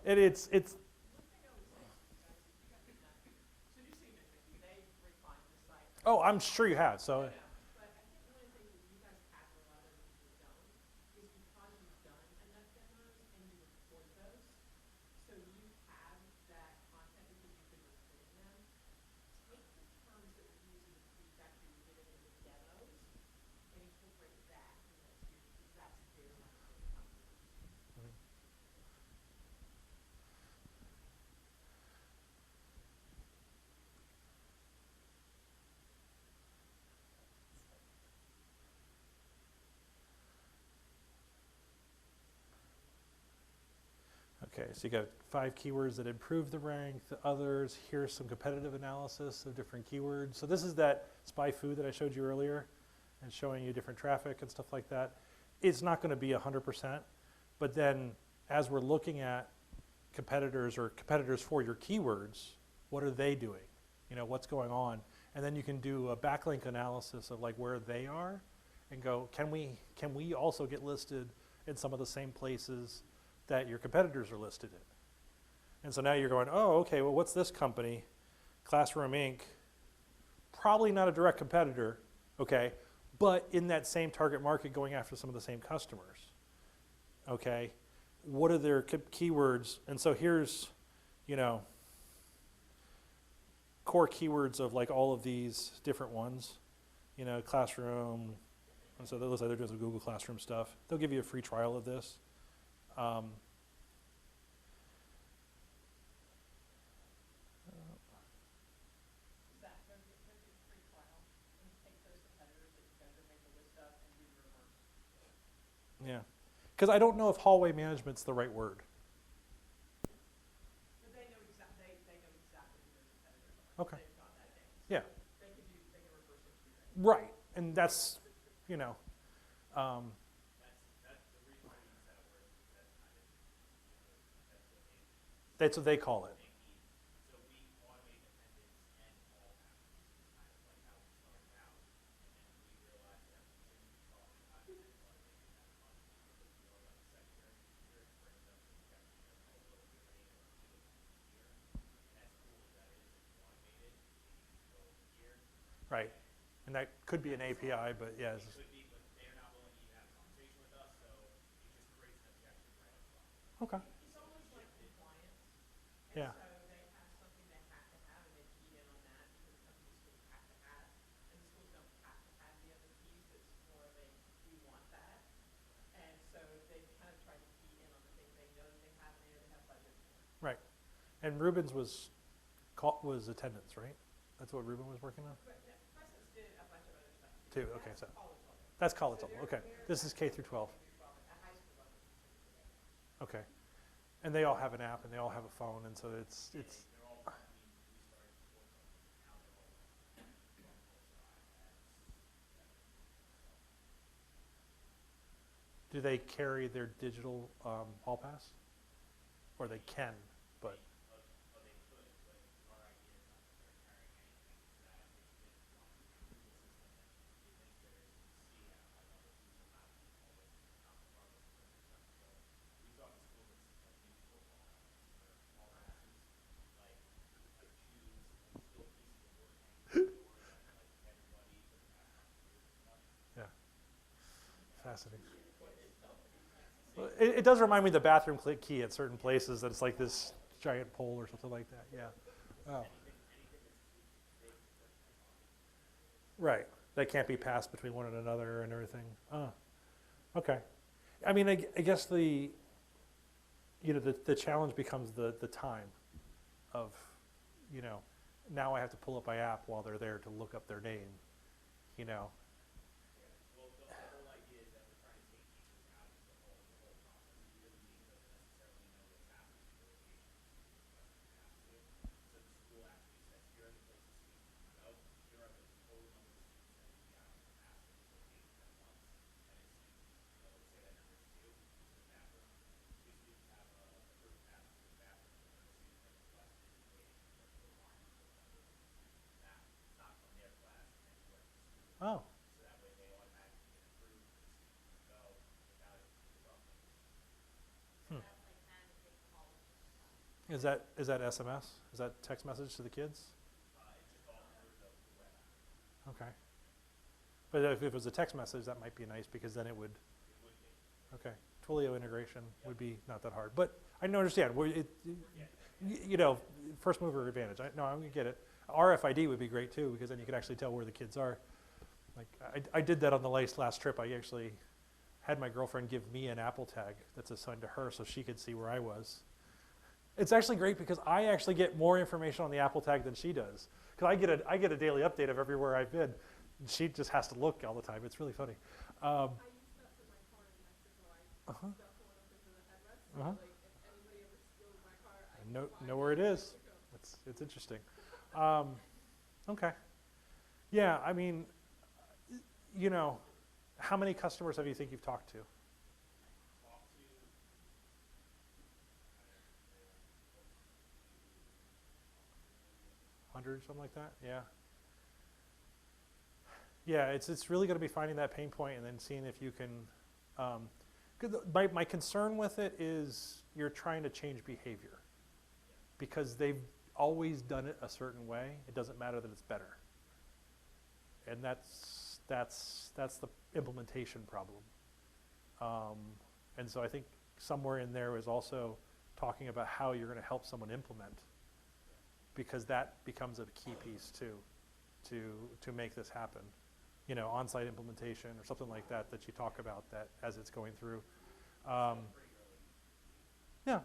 it's, One thing I would say to you guys is you guys have done, so just so you know, Tracy, they refined the site. oh, I'm sure you have. So, But I think one of the things that you guys have that a lot of other people don't is because you've done enough demos and you record those, so you have that content because you've been recording them. Take the terms that were used in the feedback that you did in the demos and incorporate that in those too, because that's their language, not yours. okay, so you got 5 keywords that improve the rank, the others. Here's some competitive analysis of different keywords. So this is that spy food that I showed you earlier and showing you different traffic and stuff like that. It's not going to be 100%, but then as we're looking at competitors or competitors for your keywords, what are they doing? What's going on? And then you can do a backlink analysis of like where they are and go, can we also get listed in some of the same places that your competitors are listed in? And so now you're going, oh, okay, well, what's this company? Classroom Inc. Probably not a direct competitor. Okay, but in that same target market going after some of the same customers. Okay, what are their keywords? And so here's, core keywords of like all of these different ones, classroom. And so those other doing some Google Classroom stuff. They'll give you a free trial of this. Is that, don't get free trial and take those competitors that you guys are making a list of and do the reverse. Yeah, because I don't know if hallway management's the right word. But they know they know exactly who their competitors are. Okay. They've got that data. Yeah. They can reverse engineer it. Right, and that's, that's what they call it. So we automate attendance and all passes, kind of like how we started out, and then we realized that we shouldn't be talking about attendance automation that much because it's more like secondary research brings up the objection of, oh, well, if you're able to do it here, and as cool as that is, if you automate it, maybe you can go over here. Right, and that could be an API, but yeah. It could be, but they're not willing to even have a conversation with us, so it just creates an objection right up front. Okay. It's almost like compliance. Yeah. And so they have something they have to have, and they key in on that because it's something the schools have to have. And the schools don't have to have the other piece. It's more of a, we want that. And so they kind of try to key in on the things they know that they have, and they know they have budget for. Right, and Ruben's was attendance, right? That's what Ruben was working on? But Crescents did a bunch of other stuff Too, too. okay, so That's college level. that's college So level, they're- okay. they're This is K through 12, K through 12. At high school level, it's typically that. okay. And they all have an app and they all have a phone, and so it's, They're all, I mean, we started before COVID, now they're all on phone calls or iPads. do they carry their digital hall pass? Or they can, but, Oh, they could, but our idea is not that they're carrying anything, is that they didn't want to approve a system that the administrators can see how other people have it, all this, not regardless of their stuff. So we thought the school was like mini football helmets for all passes, like shoes, and still pieces of wood hanging from the door that like everybody doesn't have time to use as much. yeah. Fascinating. Well, it does remind me of the bathroom key at certain places, that it's like this giant pole or something like that, yeah. Oh. Right, that can't be passed between one and another and everything. Oh, okay. I mean, I guess the challenge becomes the time of, now I have to pull up my app while they're there to look up their name, Well, the whole idea is that we're trying to take teachers out of the whole process. Even the teacher doesn't necessarily know what's happening in the location until the school has to. So the school actually says, here are the places students can go. Here are the total number of students that will be out on the pass in these locations at once. And as soon, let's say that number is 2, use the bathroom. 2 students have a approved pass to the bathroom. Another student has requested is waiting to go to the line for the number of students in that, not from their class and then who at the school. oh, So that way they automatically get approved for the student to go without it disrupting. Hmm. That's like managing the hall. is that SMS? Is that text message to the kids? It's just all through the web app. Okay. But if it was a text message, that might be nice, because then it would, It would be. okay. Twilio integration would be not that hard, but I don't understand. First mover advantage. I'm gonna get it. RFID would be great too, because then you could actually tell where the kids are. Like I did that on the last trip. I actually had my girlfriend give me an Apple tag that's assigned to her so she could see where I was. It's actually great because I actually get more information on the Apple tag than she does. Because I get a daily update of everywhere I've been. And she just has to look all the time. It's really funny. I use that for my car in Mexico. I Uh-huh. stuck one up into the headrest. So Uh-huh. like if anybody ever steals my car, I can find know where it is. Mexico. It's interesting. Okay. Yeah, I mean, how many customers have you think you've talked to? Talk to, I don't know, 100, something like that? Yeah. Yeah, it's really going to be finding that pain point and then seeing if you can. 'Cause my concern with it is you're trying to change behavior, because they've always done it a certain way. It doesn't matter that it's better, and that's That's the implementation problem. And so I think somewhere in there is also talking about how you're going to help someone implement, because that becomes a key piece too, to make this happen. You know, on-site implementation or something like that that you talk about that as it's going through. Yeah.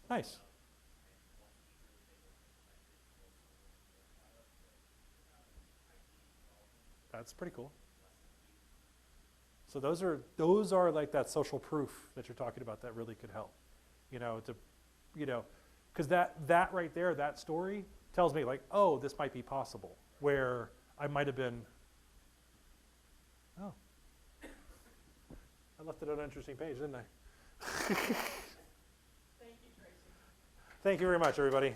Nice. That's pretty cool. So those are like that social proof that you're talking about that really could help. You know, because that right there, that story tells me like, oh, this might be possible. Where I might have been, oh, I left it on an interesting page, didn't I? Thank you, Tracy. Thank you very much, everybody.